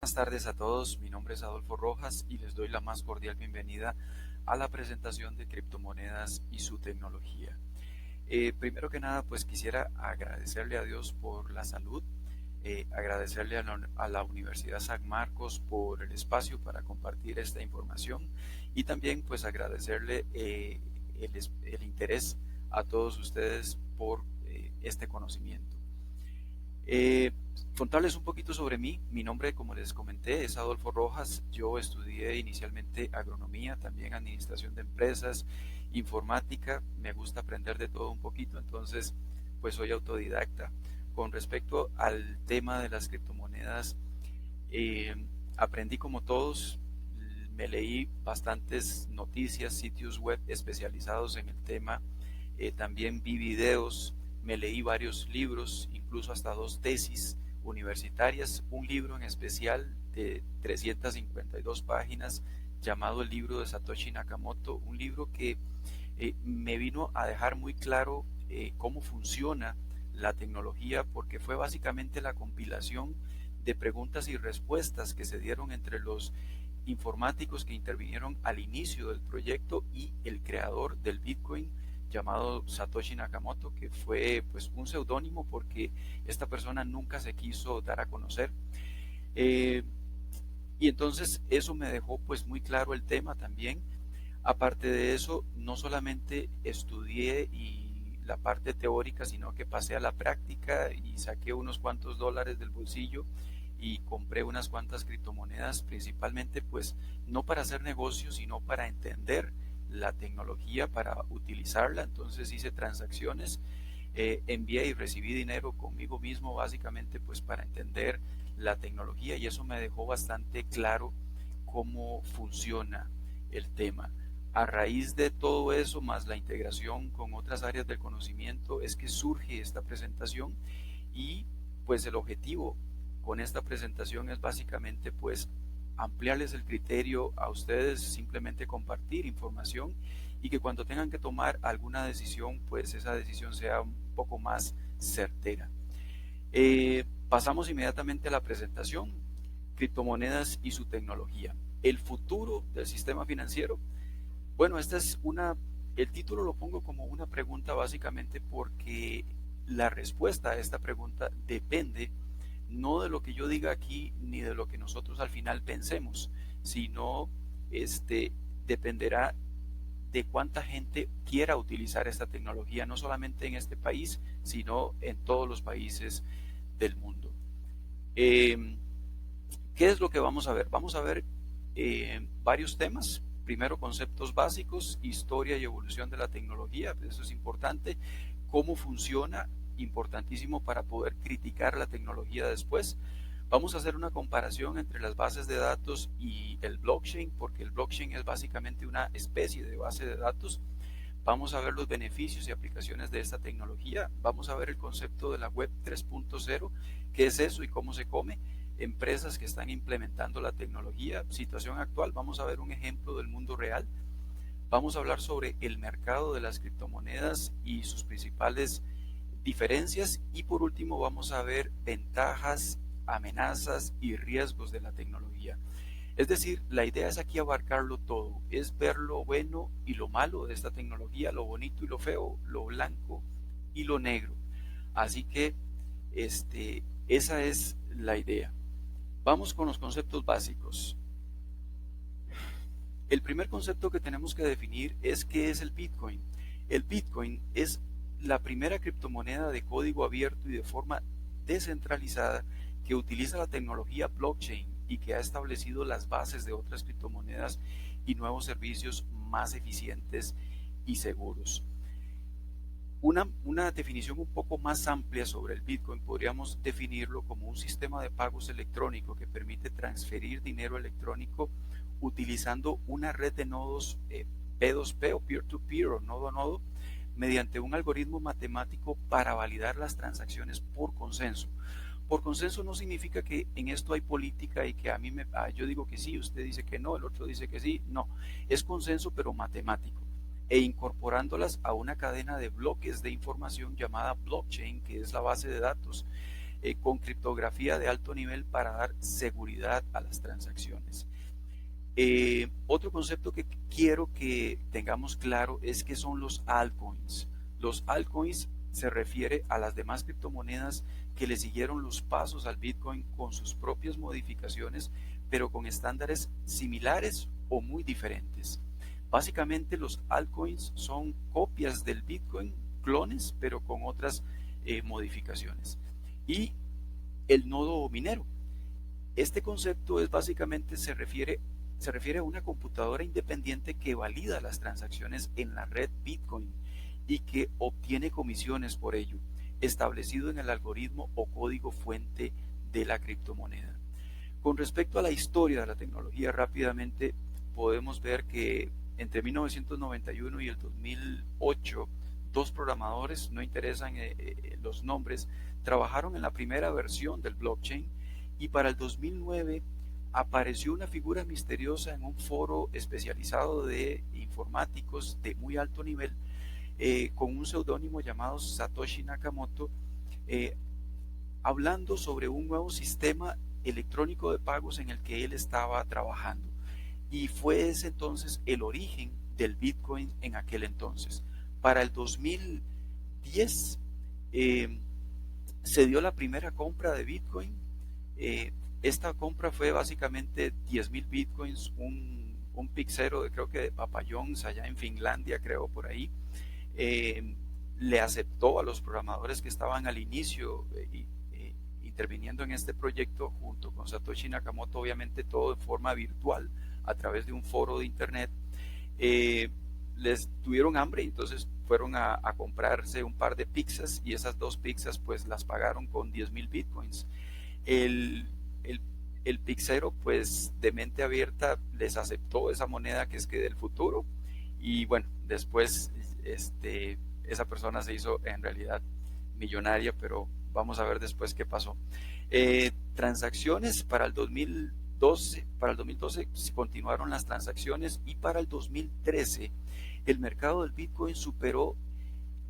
Buenas tardes a todos, mi nombre es Adolfo Rojas y les doy la más cordial bienvenida a la presentación de criptomonedas y su tecnología. Primero que nada, pues quisiera agradecerle a Dios por la salud, agradecerle a la Universidad San Marcos por el espacio para compartir esta información y también pues agradecerle el interés a todos ustedes por este conocimiento. Eh, Contarles un poquito sobre mí. Mi nombre, como les comenté, es Adolfo Rojas. Yo estudié inicialmente agronomía, también administración de empresas, informática. Me gusta aprender de todo un poquito, entonces pues soy autodidacta. Con respecto al tema de las criptomonedas, eh, aprendí como todos, me leí bastantes noticias, sitios web especializados en el tema, también vi videos, me leí varios libros, incluso hasta dos tesis universitarias, un libro en especial de 352 páginas llamado el libro de Satoshi Nakamoto, un libro que me vino a dejar muy claro cómo funciona la tecnología, porque fue básicamente la compilación de preguntas y respuestas que se dieron entre los informáticos que intervinieron al inicio del proyecto y el creador del Bitcoin llamado Satoshi Nakamoto, que fue pues un seudónimo porque esta persona nunca se quiso dar a conocer. Eh, y entonces eso me dejó pues muy claro el tema también. Aparte de eso, no solamente estudié y la parte teórica, sino que pasé a la práctica y saqué unos cuantos dólares del bolsillo y compré unas cuantas criptomonedas, principalmente pues no para hacer negocios, sino para entender la tecnología, para utilizarla. Entonces hice transacciones, envié y recibí dinero conmigo mismo, básicamente pues para entender la tecnología, y eso me dejó bastante claro cómo funciona el tema. A raíz de todo eso, más la integración con otras áreas del conocimiento, es que surge esta presentación, y pues el objetivo con esta presentación es básicamente pues ampliarles el criterio a ustedes, simplemente compartir información, y que cuando tengan que tomar alguna decisión, pues esa decisión sea un poco más certera. Pasamos inmediatamente a la presentación: criptomonedas y su tecnología. El futuro del sistema financiero. Bueno, el título lo pongo como una pregunta básicamente porque la respuesta a esta pregunta depende no de lo que yo diga aquí ni de lo que nosotros al final pensemos, sino este dependerá de cuánta gente quiera utilizar esta tecnología, no solamente en este país, sino en todos los países del mundo. Eh, ¿Qué es lo que vamos a ver? Vamos a ver varios temas. Primero, conceptos básicos, historia y evolución de la tecnología, eso es importante. Cómo funciona, importantísimo para poder criticar la tecnología después. Vamos a hacer una comparación entre las bases de datos y el blockchain, porque el blockchain es básicamente una especie de base de datos. Vamos a ver los beneficios y aplicaciones de esta tecnología. Vamos a ver el concepto de la web 3.0, qué es eso y cómo se come, empresas que están implementando la tecnología, situación actual. Vamos a ver un ejemplo del mundo real. Vamos a hablar sobre el mercado de las criptomonedas y sus principales diferencias, y por último vamos a ver ventajas, amenazas y riesgos de la tecnología. Es decir, la idea es aquí abarcarlo todo, es ver lo bueno y lo malo de esta tecnología, lo bonito y lo feo, lo blanco y lo negro. Así que esa es la idea. Vamos con los conceptos básicos. El primer concepto que tenemos que definir es qué es el Bitcoin. El Bitcoin es la primera criptomoneda de código abierto y de forma descentralizada que utiliza la tecnología blockchain y que ha establecido las bases de otras criptomonedas y nuevos servicios más eficientes y seguros. Una definición un poco más amplia sobre el Bitcoin podríamos definirlo como un sistema de pagos electrónico que permite transferir dinero electrónico utilizando una red de nodos P2P o peer-to-peer o nodo a nodo, mediante un algoritmo matemático para validar las transacciones por consenso. Por consenso no significa que en esto hay política y que yo digo que sí, usted dice que no, el otro dice que sí. No, es consenso pero matemático, e incorporándolas a una cadena de bloques de información llamada blockchain, que es la base de datos. con criptografía de alto nivel para dar seguridad a las transacciones. Otro concepto que quiero que tengamos claro es que son los altcoins. Los altcoins se refiere a las demás criptomonedas que le siguieron los pasos al Bitcoin con sus propias modificaciones, pero con estándares similares o muy diferentes. Básicamente los altcoins son copias del Bitcoin, clones, pero con otras modificaciones. Y el nodo minero. Este concepto es básicamente se refiere a una computadora independiente que valida las transacciones en la red Bitcoin y que obtiene comisiones por ello, establecido en el algoritmo o código fuente de la criptomoneda. Con respecto a la historia de la tecnología, rápidamente podemos ver que entre 1991 y el 2008, dos programadores, no interesan los nombres, trabajaron en la primera versión del blockchain, y para el 2009 apareció una figura misteriosa en un foro especializado de informáticos de muy alto nivel, con un seudónimo llamado Satoshi Nakamoto, hablando sobre un nuevo sistema electrónico de pagos en el que él estaba trabajando. Y fue ese entonces el origen del Bitcoin en aquel entonces. Para el 2010 se dio la primera compra de Bitcoin. Esta compra fue básicamente 10,000 Bitcoins, un pixero de creo que de Papa John's allá en Finlandia, creo por ahí. Le aceptó a los programadores que estaban al inicio interviniendo en este proyecto junto con Satoshi Nakamoto, obviamente todo de forma virtual a través de un foro de internet. Les tuvieron hambre y entonces fueron a comprarse un par de pizzas, y esas dos pizzas pues las pagaron con 10,000 Bitcoins. El pixero pues de mente abierta les aceptó esa moneda que es que del futuro, y bueno, después esa persona se hizo en realidad millonaria, pero vamos a ver después qué pasó. Transacciones para el 2012 continuaron las transacciones, y para el 2013 el mercado del Bitcoin superó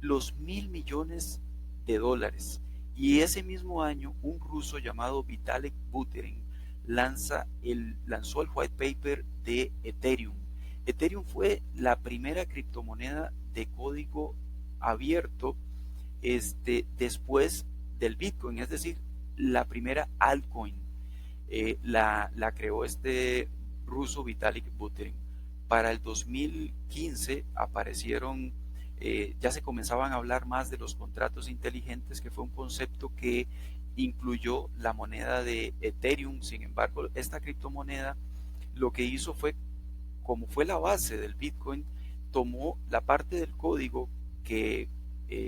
los $1,000,000,000, y ese mismo año un ruso llamado Vitalik Buterin lanzó el white paper de Ethereum. Ethereum fue la primera criptomoneda de código abierto después del Bitcoin, es decir, la primera altcoin. La creó este ruso Vitalik Buterin. Para el 2015 aparecieron, ya se comenzaban a hablar más de los contratos inteligentes, que fue un concepto que incluyó la moneda de Ethereum. Sin embargo, esta criptomoneda lo que hizo fue, como fue la base del Bitcoin, tomó la parte del código que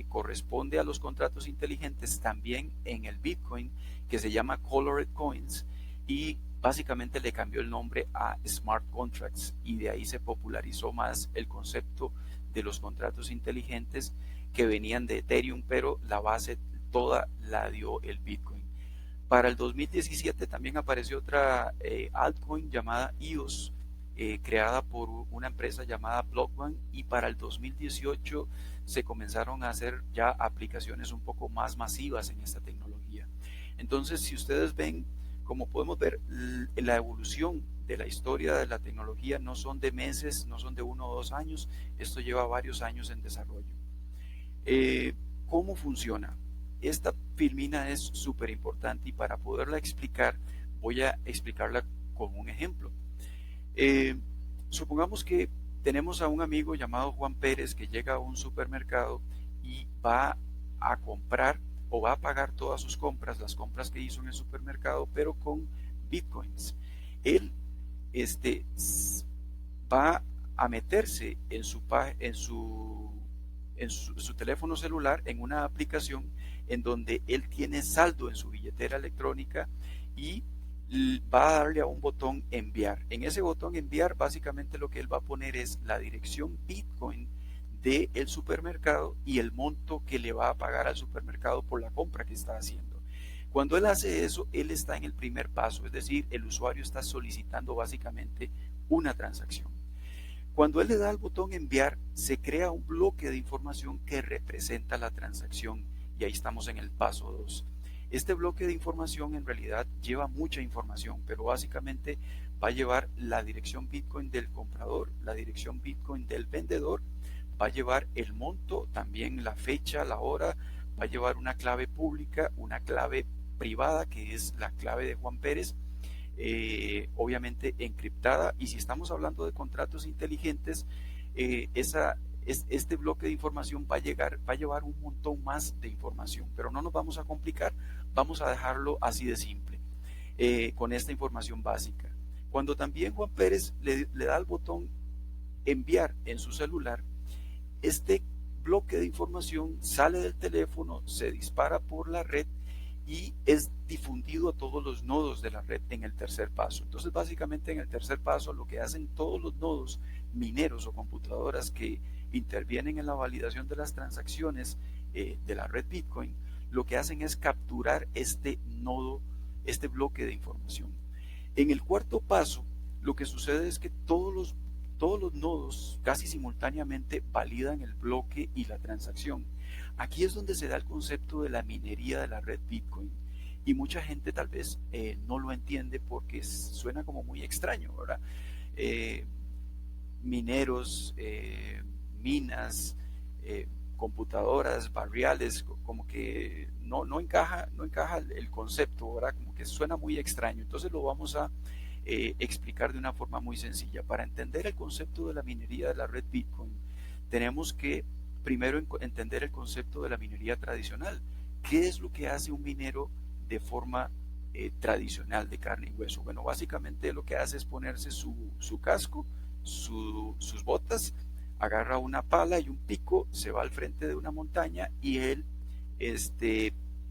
corresponde a los contratos inteligentes también en el Bitcoin, que se llama Colored Coins, y básicamente le cambió el nombre a Smart Contracts, y de ahí se popularizó más el concepto de los contratos inteligentes que venían de Ethereum, pero la base toda la dio el Bitcoin. Para el 2017 también apareció otra altcoin llamada EOS, creada por una empresa llamada Block.one, y para el 2018 se comenzaron a hacer ya aplicaciones un poco más masivas en esta tecnología. Entonces, si ustedes ven, como podemos ver, la evolución de la historia de la tecnología no son de meses, no son de 1 o 2 años, esto lleva varios años en desarrollo. ¿Cómo funciona? Esta filmina es súper importante, y para poderla explicar voy a explicarla con un ejemplo. Supongamos que tenemos a un amigo llamado Juan Pérez que llega a un supermercado y va a comprar o va a pagar todas sus compras, las compras que hizo en el supermercado, pero con Bitcoins. Él va a meterse en su teléfono celular en una aplicación en donde él tiene saldo en su billetera electrónica, y va a darle a un botón enviar. En ese botón enviar, básicamente lo que él va a poner es la dirección Bitcoin del supermercado y el monto que le va a pagar al supermercado por la compra que está haciendo. Cuando él hace eso, él está en el primer paso, es decir, el usuario está solicitando básicamente una transacción. Cuando él le da al botón enviar, se crea un bloque de información que representa la transacción, y ahí estamos en el paso 2. Este bloque de información en realidad lleva mucha información, pero básicamente va a llevar la dirección Bitcoin del comprador, la dirección Bitcoin del vendedor, va a llevar el monto, también la fecha, la hora, va a llevar una clave pública, una clave privada, que es la clave de Juan Pérez, obviamente encriptada. Y si estamos hablando de contratos inteligentes, este bloque de información va a llevar un montón más de información, pero no nos vamos a complicar, vamos a dejarlo así de simple, con esta información básica. Cuando también Juan Pérez le da el botón enviar en su celular, este bloque de información sale del teléfono, se dispara por la red y es difundido a todos los nodos de la red en el tercer paso. Entonces, básicamente en el tercer paso, lo que hacen todos los nodos mineros o computadoras que intervienen en la validación de las transacciones de la red Bitcoin, lo que hacen es capturar este nodo, este bloque de información. En el cuarto paso, lo que sucede es que todos los nodos casi simultáneamente validan el bloque y la transacción. Aquí es donde se da el concepto de la minería de la red Bitcoin, y mucha gente tal vez no lo entiende porque suena como muy extraño, ¿verdad? Mineros, minas, computadoras, barriales, como que no encaja el concepto, ¿verdad? Como que suena muy extraño. Entonces lo vamos a explicar de una forma muy sencilla. Para entender el concepto de la minería de la red Bitcoin, tenemos que primero entender el concepto de la minería tradicional. ¿Qué es lo que hace un minero de forma tradicional, de carne y hueso? Bueno, básicamente lo que hace es ponerse su casco, sus botas, agarra una pala y un pico, se va al frente de una montaña y él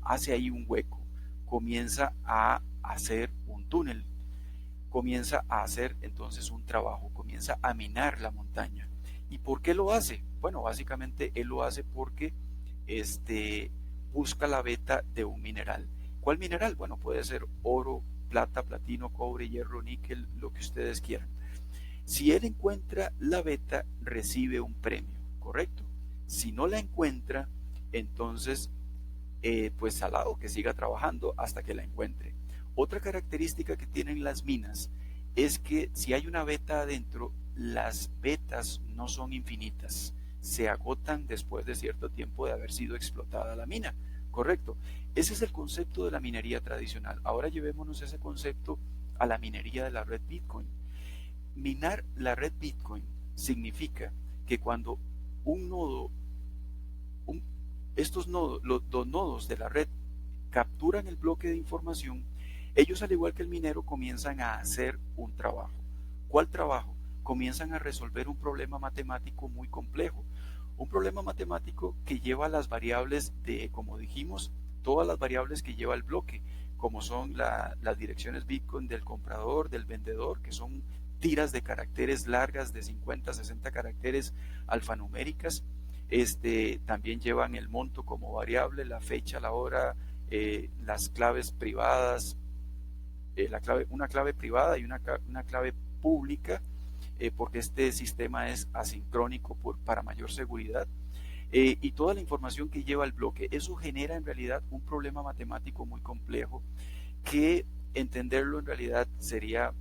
hace ahí un hueco, comienza a hacer un túnel, comienza a hacer entonces un trabajo, comienza a minar la montaña. ¿Y por qué lo hace? Bueno, básicamente él lo hace porque busca la beta de un mineral. ¿Cuál mineral? Bueno, puede ser oro, plata, platino, cobre, hierro, níquel, lo que ustedes quieran. Si él encuentra la beta, recibe un premio, ¿correcto? Si no la encuentra, entonces, pues salado, que siga trabajando hasta que la encuentre. Otra característica que tienen las minas es que si hay una beta adentro, las betas no son infinitas, se agotan después de cierto tiempo de haber sido explotada la mina, ¿correcto? Ese es el concepto de la minería tradicional. Ahora llevémonos ese concepto a la minería de la red Bitcoin. Minar la red Bitcoin significa que cuando un nodo, estos nodos, los nodos de la red capturan el bloque de información, ellos, al igual que el minero, comienzan a hacer un trabajo. ¿Cuál trabajo? Comienzan a resolver un problema matemático muy complejo. Un problema matemático que lleva las variables de, como dijimos, todas las variables que lleva el bloque, como son las direcciones Bitcoin del comprador, del vendedor, que son tiras de caracteres largas de 50, 60 caracteres alfanuméricas. También llevan el monto como variable, la fecha, la hora, las claves privadas, una clave privada y una clave pública, porque este sistema es asincrónico para mayor seguridad, y toda la información que lleva el bloque. Eso genera en realidad un problema matemático muy complejo que entenderlo en realidad sería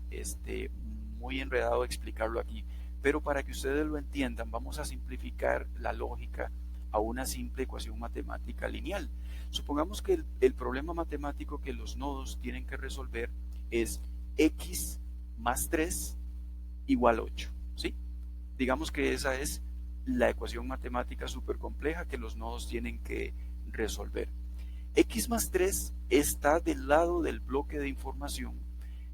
muy enredado explicarlo aquí, pero para que ustedes lo entiendan vamos a simplificar la lógica a una simple ecuación matemática lineal. Supongamos que el problema matemático que los nodos tienen que resolver es x más 3 igual 8, ¿sí? Digamos que esa es la ecuación matemática súper compleja que los nodos tienen que resolver. X más 3 está del lado del bloque de información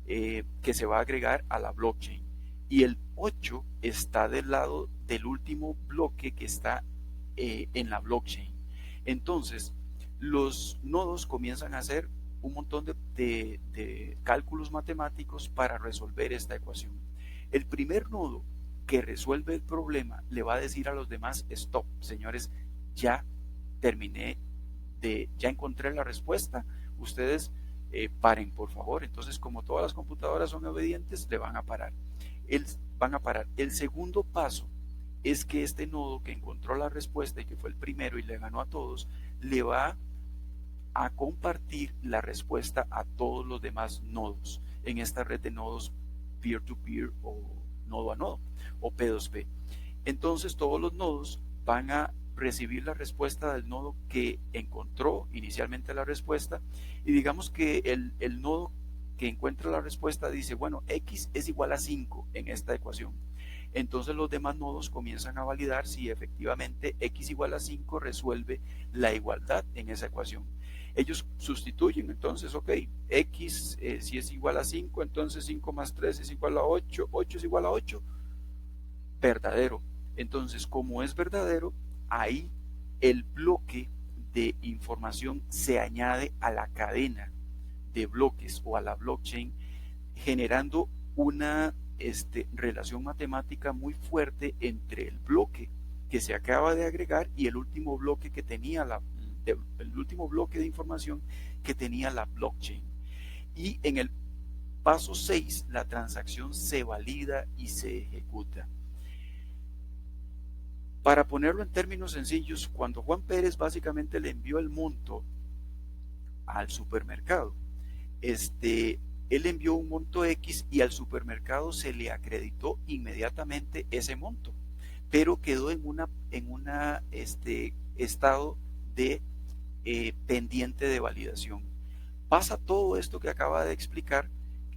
que se va a agregar a la blockchain, y el 8 está del lado del último bloque que está en la blockchain. Entonces, los nodos comienzan a hacer un montón de cálculos matemáticos para resolver esta ecuación. El primer nodo que resuelve el problema le va a decir a los demás: stop, señores, ya terminé, ya encontré la respuesta, ustedes paren por favor. Entonces, como todas las computadoras son obedientes, le van a parar. El segundo paso es que este nodo que encontró la respuesta y que fue el primero y le ganó a todos, le va a compartir la respuesta a todos los demás nodos en esta red de nodos peer-to-peer o nodo a nodo o P2P. Entonces todos los nodos van a recibir la respuesta del nodo que encontró inicialmente la respuesta, y digamos que el nodo que encuentra la respuesta dice, bueno, x es igual a 5 en esta ecuación. Entonces los demás nodos comienzan a validar si efectivamente x igual a 5 resuelve la igualdad en esa ecuación. Ellos sustituyen, entonces, ok, x si es igual a 5, entonces 5 más 3 es igual a 8, 8 es igual a 8, verdadero. Entonces, como es verdadero, ahí el bloque de información se añade a la cadena de bloques o a la blockchain, generando una relación matemática muy fuerte entre el bloque que se acaba de agregar y el último bloque que tenía el último bloque de información que tenía la blockchain. Y en el paso 6 la transacción se valida y se ejecuta. Para ponerlo en términos sencillos, cuando Juan Pérez básicamente le envió el monto al supermercado, él envió un monto X y al supermercado se le acreditó inmediatamente ese monto, pero quedó en una estado de pendiente de validación. Pasa todo esto que acaba de explicar,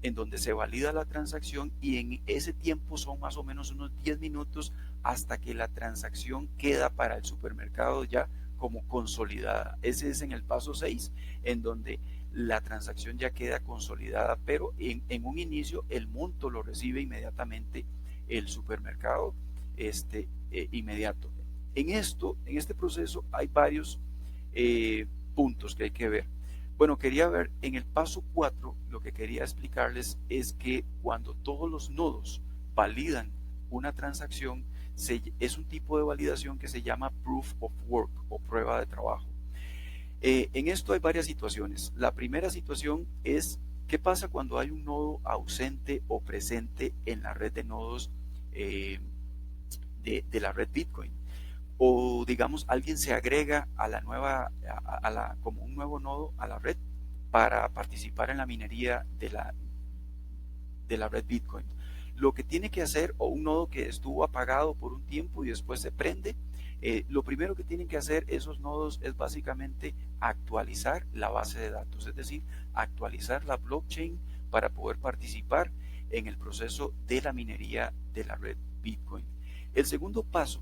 en donde se valida la transacción, y en ese tiempo son más o menos unos 10 minutos hasta que la transacción queda para el supermercado ya como consolidada. Ese es en el paso 6, en donde la transacción ya queda consolidada, pero en un inicio el monto lo recibe inmediatamente el supermercado inmediato. En este proceso hay varios puntos que hay que ver. Bueno, quería ver en el paso 4, lo que quería explicarles es que cuando todos los nodos validan una transacción, es un tipo de validación que se llama Proof of Work o prueba de trabajo. En esto hay varias situaciones. La primera situación es qué pasa cuando hay un nodo ausente o presente en la red de nodos de la red Bitcoin. O digamos, alguien se agrega a la nueva, como un nuevo nodo a la red para participar en la minería de la red Bitcoin. Lo que tiene que hacer, o un nodo que estuvo apagado por un tiempo y después se prende, lo primero que tienen que hacer esos nodos es básicamente actualizar la base de datos, es decir, actualizar la blockchain para poder participar en el proceso de la minería de la red Bitcoin. El segundo paso,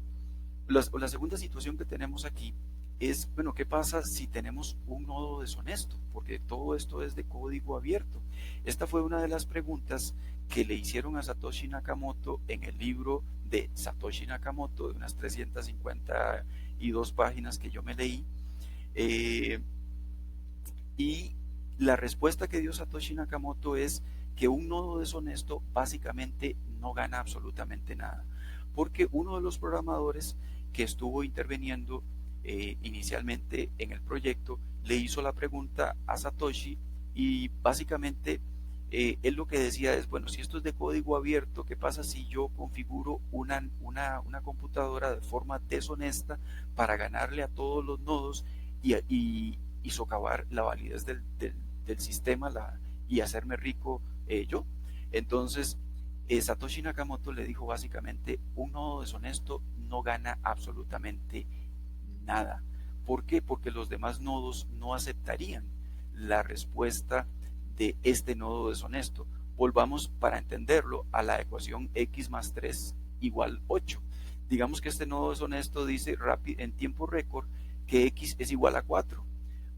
la segunda situación que tenemos aquí es, bueno, ¿qué pasa si tenemos un nodo deshonesto? Porque todo esto es de código abierto. Esta fue una de las preguntas que le hicieron a Satoshi Nakamoto en el libro de Satoshi Nakamoto, de unas 352 páginas que yo me leí. Y la respuesta que dio Satoshi Nakamoto es que un nodo deshonesto básicamente no gana absolutamente nada, porque uno de los programadores que estuvo interviniendo inicialmente en el proyecto le hizo la pregunta a Satoshi, y básicamente él lo que decía es, bueno, si esto es de código abierto, ¿qué pasa si yo configuro una computadora de forma deshonesta para ganarle a todos los nodos y socavar la validez del sistema y hacerme rico yo? Entonces Satoshi Nakamoto le dijo básicamente, un nodo deshonesto no gana absolutamente nada. ¿Por qué? Porque los demás nodos no aceptarían la respuesta de este nodo deshonesto. Volvamos, para entenderlo, a la ecuación x más 3 igual 8. Digamos que este nodo deshonesto dice en tiempo récord que x es igual a 4,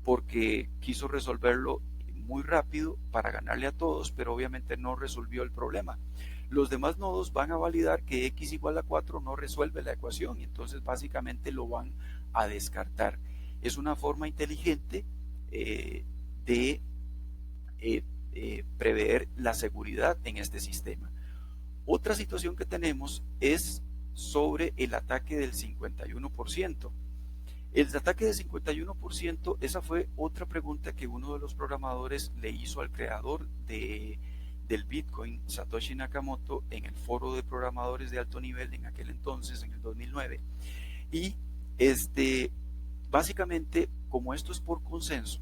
porque quiso resolverlo muy rápido para ganarle a todos, pero obviamente no resolvió el problema. Los demás nodos van a validar que x igual a 4 no resuelve la ecuación, y entonces básicamente lo van a descartar. Es una forma inteligente de prever la seguridad en este sistema. Otra situación que tenemos es sobre el ataque del 51%. El ataque del 51%, esa fue otra pregunta que uno de los programadores le hizo al creador del Bitcoin, Satoshi Nakamoto, en el foro de programadores de alto nivel en aquel entonces, en el 2009. Y básicamente, como esto es por consenso,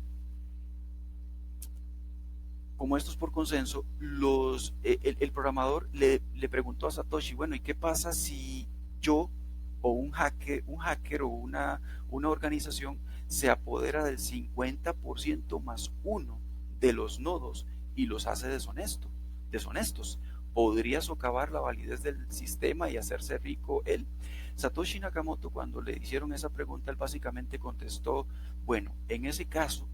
como esto es por consenso, el programador le preguntó a Satoshi, bueno, ¿y qué pasa si yo o un hacker o una organización se apodera del 50% más uno de los nodos y los hace deshonestos? ¿Podría socavar la validez del sistema y hacerse rico él? Satoshi Nakamoto, cuando le hicieron esa pregunta, él básicamente contestó, bueno, en ese caso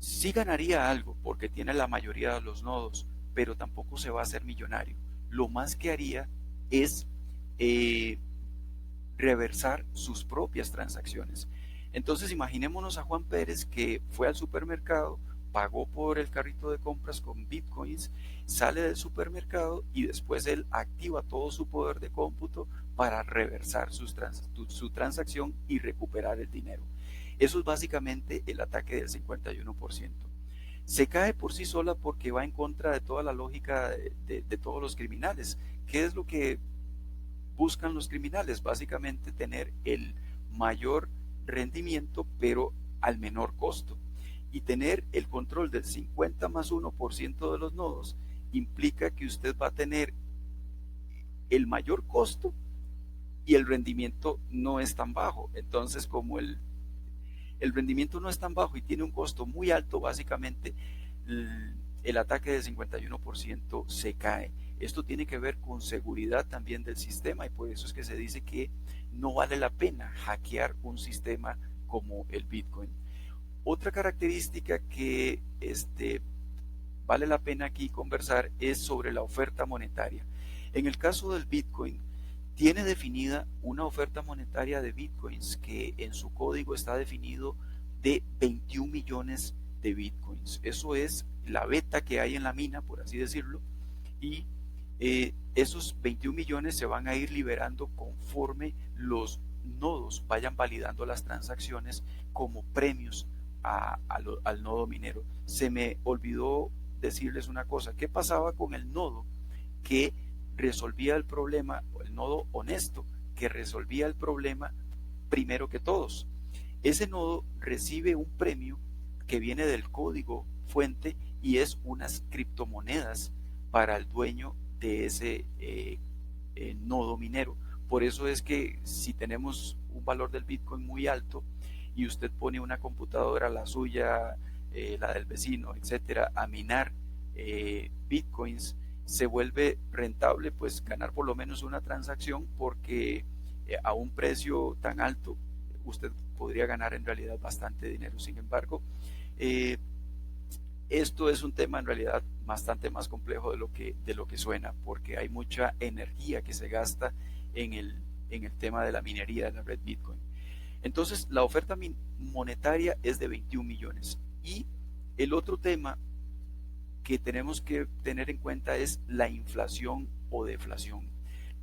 sí ganaría algo porque tiene la mayoría de los nodos, pero tampoco se va a hacer millonario. Lo más que haría es eh, reversar sus propias transacciones. Entonces imaginémonos a Juan Pérez que fue al supermercado, pagó por el carrito de compras con bitcoins, sale del supermercado y después él activa todo su poder de cómputo para reversar su transacción y recuperar el dinero. Eso es básicamente el ataque del 51%. Se cae por sí sola porque va en contra de toda la lógica de todos los criminales. ¿Qué es lo que buscan los criminales? Básicamente tener el mayor rendimiento pero al menor costo. Y tener el control del 50 más 1% de los nodos implica que usted va a tener el mayor costo y el rendimiento no es tan bajo. Entonces, como el rendimiento no es tan bajo y tiene un costo muy alto, básicamente el ataque del 51% se cae. Esto tiene que ver con seguridad también del sistema y por eso es que se dice que no vale la pena hackear un sistema como el Bitcoin. Otra característica que vale la pena aquí conversar es sobre la oferta monetaria. En el caso del Bitcoin, tiene definida una oferta monetaria de Bitcoins que en su código está definido de 21 millones de Bitcoins. Eso es la beta que hay en la mina, por así decirlo, y esos 21 millones se van a ir liberando conforme los nodos vayan validando las transacciones como premios al nodo minero. Se me olvidó decirles una cosa: ¿qué pasaba con el nodo que resolvía el problema, o el nodo honesto que resolvía el problema primero que todos? Ese nodo recibe un premio que viene del código fuente y es unas criptomonedas para el dueño de ese nodo minero. Por eso es que si tenemos un valor del Bitcoin muy alto y usted pone una computadora, la suya, la del vecino, etcétera, a minar Bitcoins, se vuelve rentable pues ganar por lo menos una transacción, porque a un precio tan alto usted podría ganar en realidad bastante dinero. Sin embargo, esto es un tema en realidad bastante más complejo de lo que suena, porque hay mucha energía que se gasta en el tema de la minería de la red Bitcoin. Entonces, la oferta monetaria es de 21 millones. Y el otro tema que tenemos que tener en cuenta es la inflación o deflación.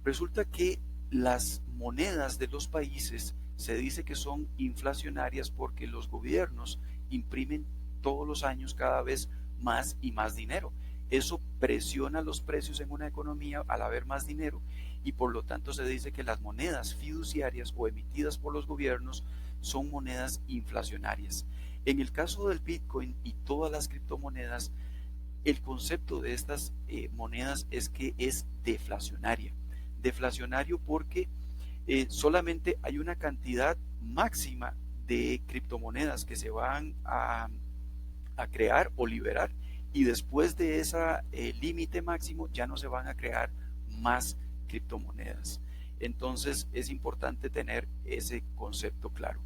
Resulta que las monedas de los países se dice que son inflacionarias porque los gobiernos imprimen todos los años cada vez más y más dinero. Eso presiona los precios en una economía al haber más dinero, y por lo tanto se dice que las monedas fiduciarias o emitidas por los gobiernos son monedas inflacionarias. En el caso del Bitcoin y todas las criptomonedas, el concepto de estas monedas es que es deflacionaria. Deflacionario porque solamente hay una cantidad máxima de criptomonedas que se van a crear o liberar, y después de ese límite máximo ya no se van a crear más criptomonedas. Entonces es importante tener ese concepto claro.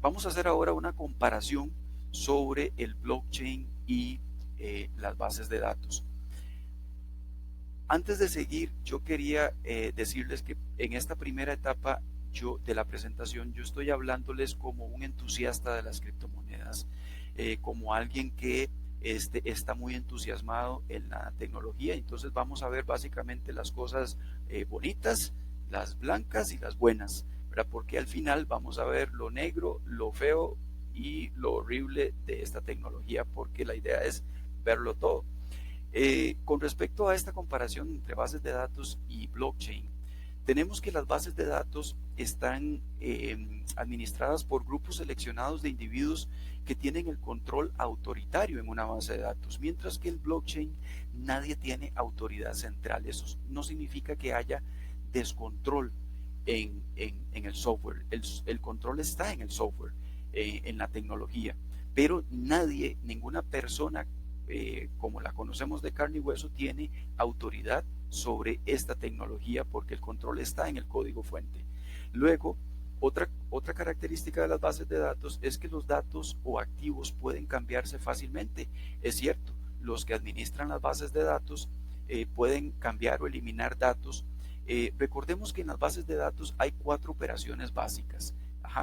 Vamos a hacer ahora una comparación sobre el blockchain y las bases de datos. Antes de seguir, yo quería decirles que en esta primera etapa de la presentación, yo estoy hablándoles como un entusiasta de las criptomonedas, como alguien que está muy entusiasmado en la tecnología. Entonces vamos a ver básicamente las cosas bonitas, las blancas y las buenas, ¿verdad? Porque al final vamos a ver lo negro, lo feo y lo horrible de esta tecnología, porque la idea es verlo todo. Con respecto a esta comparación entre bases de datos y blockchain, Tenemos que las bases de datos están administradas por grupos seleccionados de individuos que tienen el control autoritario en una base de datos, mientras que el blockchain nadie tiene autoridad central. Eso no significa que haya descontrol en el software. El control está en el software, en la tecnología, pero nadie, ninguna persona como la conocemos de carne y hueso, tiene autoridad sobre esta tecnología porque el control está en el código fuente. Luego, otra característica de las bases de datos es que los datos o activos pueden cambiarse fácilmente. Es cierto, los que administran las bases de datos pueden cambiar o eliminar datos. Recordemos que en las bases de datos hay 4 operaciones básicas.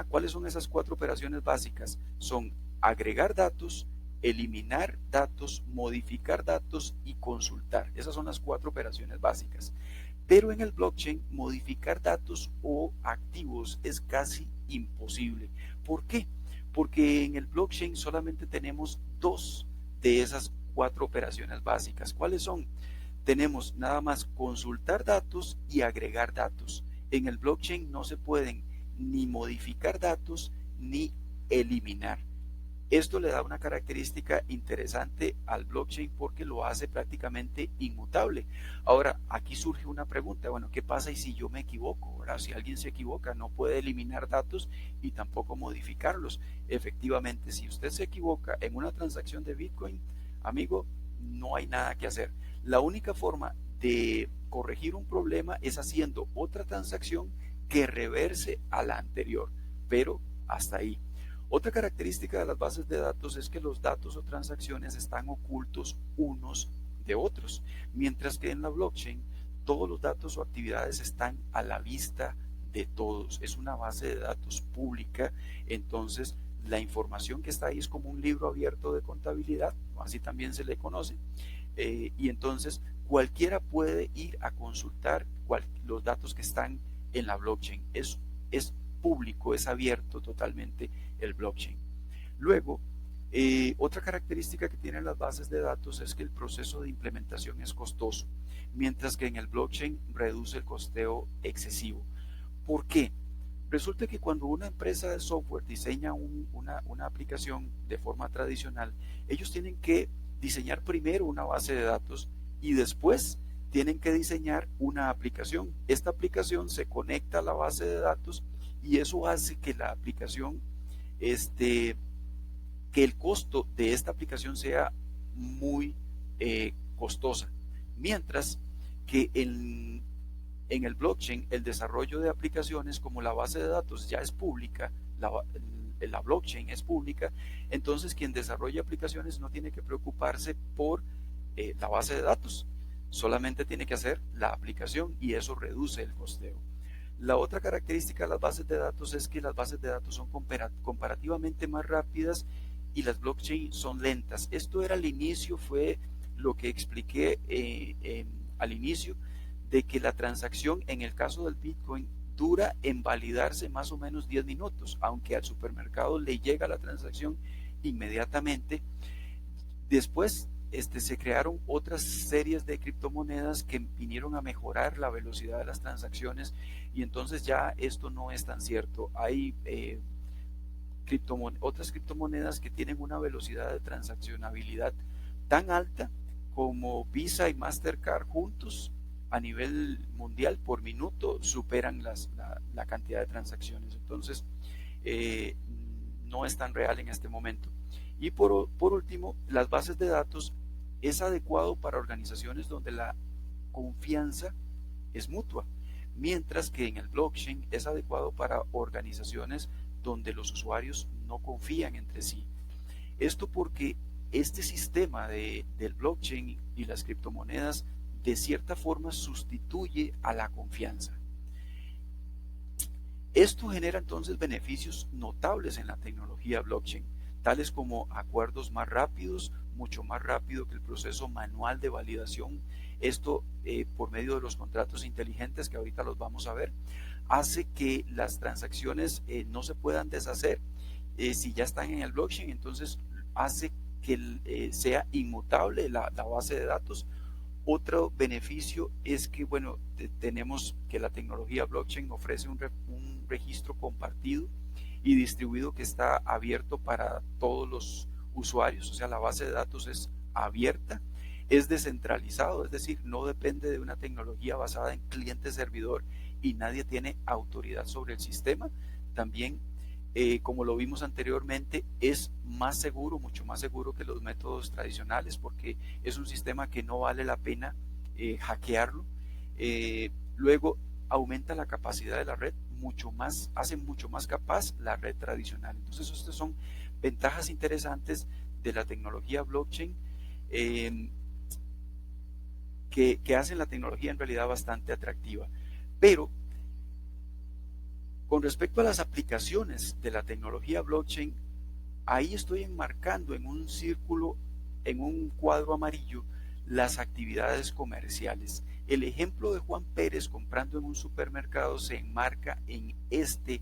¿Cuáles son esas 4 operaciones básicas? Son agregar datos, eliminar datos, modificar datos y consultar. Esas son las 4 operaciones básicas. Pero en el blockchain, modificar datos o activos es casi imposible. ¿Por qué? Porque en el blockchain solamente tenemos 2 de esas 4 operaciones básicas. ¿Cuáles son? Tenemos nada más consultar datos y agregar datos. En el blockchain no se pueden ni modificar datos ni eliminar. Esto le da una característica interesante al blockchain porque lo hace prácticamente inmutable. Ahora, aquí surge una pregunta, bueno, ¿qué pasa y si yo me equivoco? ¿Verdad? Si alguien se equivoca, no puede eliminar datos y tampoco modificarlos. Efectivamente, si usted se equivoca en una transacción de Bitcoin, amigo, no hay nada que hacer. La única forma de corregir un problema es haciendo otra transacción que reverse a la anterior, pero hasta ahí. Otra característica de las bases de datos es que los datos o transacciones están ocultos unos de otros, mientras que en la blockchain todos los datos o actividades están a la vista de todos. Es una base de datos pública, entonces la información que está ahí es como un libro abierto de contabilidad, así también se le conoce, y entonces cualquiera puede ir a consultar los datos que están en la blockchain. Es público, es abierto totalmente el blockchain. Luego, otra característica que tienen las bases de datos es que el proceso de implementación es costoso, mientras que en el blockchain reduce el costeo excesivo. ¿Por qué? Resulta que cuando una empresa de software diseña una aplicación de forma tradicional, ellos tienen que diseñar primero una base de datos y después tienen que diseñar una aplicación. Esta aplicación se conecta a la base de datos y eso hace que la aplicación, que el costo de esta aplicación sea muy costosa. Mientras que en el blockchain el desarrollo de aplicaciones, como la base de datos ya es pública, la blockchain es pública, entonces quien desarrolla aplicaciones no tiene que preocuparse por la base de datos, solamente tiene que hacer la aplicación y eso reduce el costeo. La otra característica de las bases de datos es que las bases de datos son comparativamente más rápidas y las blockchain son lentas. Esto era al inicio, fue lo que expliqué al inicio, de que la transacción en el caso del Bitcoin dura en validarse más o menos 10 minutos, aunque al supermercado le llega la transacción inmediatamente. Después se crearon otras series de criptomonedas que vinieron a mejorar la velocidad de las transacciones y entonces ya esto no es tan cierto. Hay otras criptomonedas que tienen una velocidad de transaccionabilidad tan alta como Visa y Mastercard juntos a nivel mundial por minuto superan la cantidad de transacciones. Entonces no es tan real en este momento. Y por último, las bases de datos es adecuado para organizaciones donde la confianza es mutua, mientras que en el blockchain es adecuado para organizaciones donde los usuarios no confían entre sí. Esto porque este sistema del blockchain y las criptomonedas de cierta forma sustituye a la confianza. Esto genera entonces beneficios notables en la tecnología blockchain, tales como acuerdos más rápidos, mucho más rápido que el proceso manual de validación. Esto por medio de los contratos inteligentes que ahorita los vamos a ver, hace que las transacciones no se puedan deshacer si ya están en el blockchain, entonces hace que sea inmutable la base de datos. Otro beneficio es que, bueno, tenemos que la tecnología blockchain ofrece un registro compartido y distribuido que está abierto para todos los usuarios, o sea, la base de datos es abierta, es descentralizado, es decir, no depende de una tecnología basada en cliente-servidor y nadie tiene autoridad sobre el sistema. También, como lo vimos anteriormente, es más seguro, mucho más seguro que los métodos tradicionales, porque es un sistema que no vale la pena hackearlo. Luego, aumenta la capacidad de la red, hace mucho más capaz la red tradicional. Entonces, estas son ventajas interesantes de la tecnología blockchain, eh, que hacen la tecnología en realidad bastante atractiva. Pero con respecto a las aplicaciones de la tecnología blockchain, ahí estoy enmarcando en un círculo, en un cuadro amarillo, las actividades comerciales. El ejemplo de Juan Pérez comprando en un supermercado se enmarca en este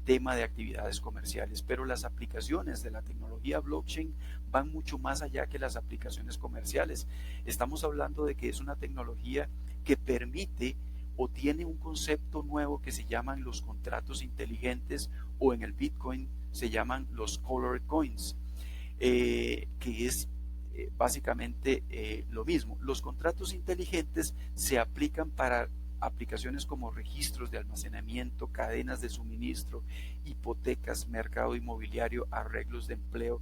tema de actividades comerciales, pero las aplicaciones de la tecnología blockchain van mucho más allá que las aplicaciones comerciales. Estamos hablando de que es una tecnología que permite o tiene un concepto nuevo que se llaman los contratos inteligentes, o en el Bitcoin se llaman los Colored Coins, que es básicamente lo mismo. Los contratos inteligentes se aplican para aplicaciones como registros de almacenamiento, cadenas de suministro, hipotecas, mercado inmobiliario, arreglos de empleo,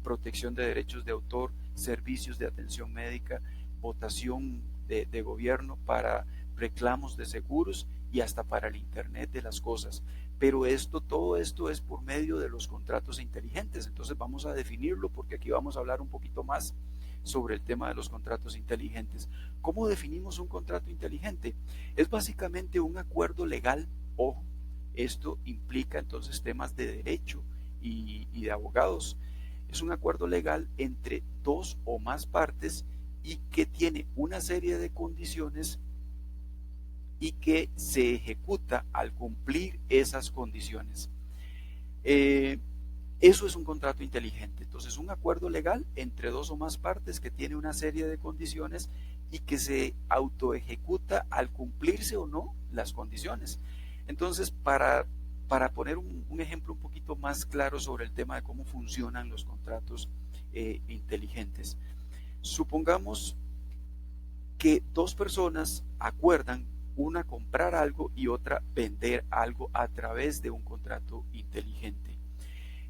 protección de derechos de autor, servicios de atención médica, votación de gobierno, para reclamos de seguros y hasta para el Internet de las cosas. Pero todo esto es por medio de los contratos inteligentes. Entonces vamos a definirlo, porque aquí vamos a hablar un poquito más sobre el tema de los contratos inteligentes. ¿Cómo definimos un contrato inteligente? Es básicamente un acuerdo legal. Ojo, esto implica entonces temas de derecho y de abogados. Es un acuerdo legal entre dos o más partes y que tiene una serie de condiciones y que se ejecuta al cumplir esas condiciones. Eso es un contrato inteligente. Entonces, un acuerdo legal entre dos o más partes que tiene una serie de condiciones y que se autoejecuta al cumplirse o no las condiciones. Entonces, para poner un ejemplo un poquito más claro sobre el tema de cómo funcionan los contratos inteligentes, supongamos que dos personas acuerdan, una comprar algo y otra vender algo a través de un contrato inteligente.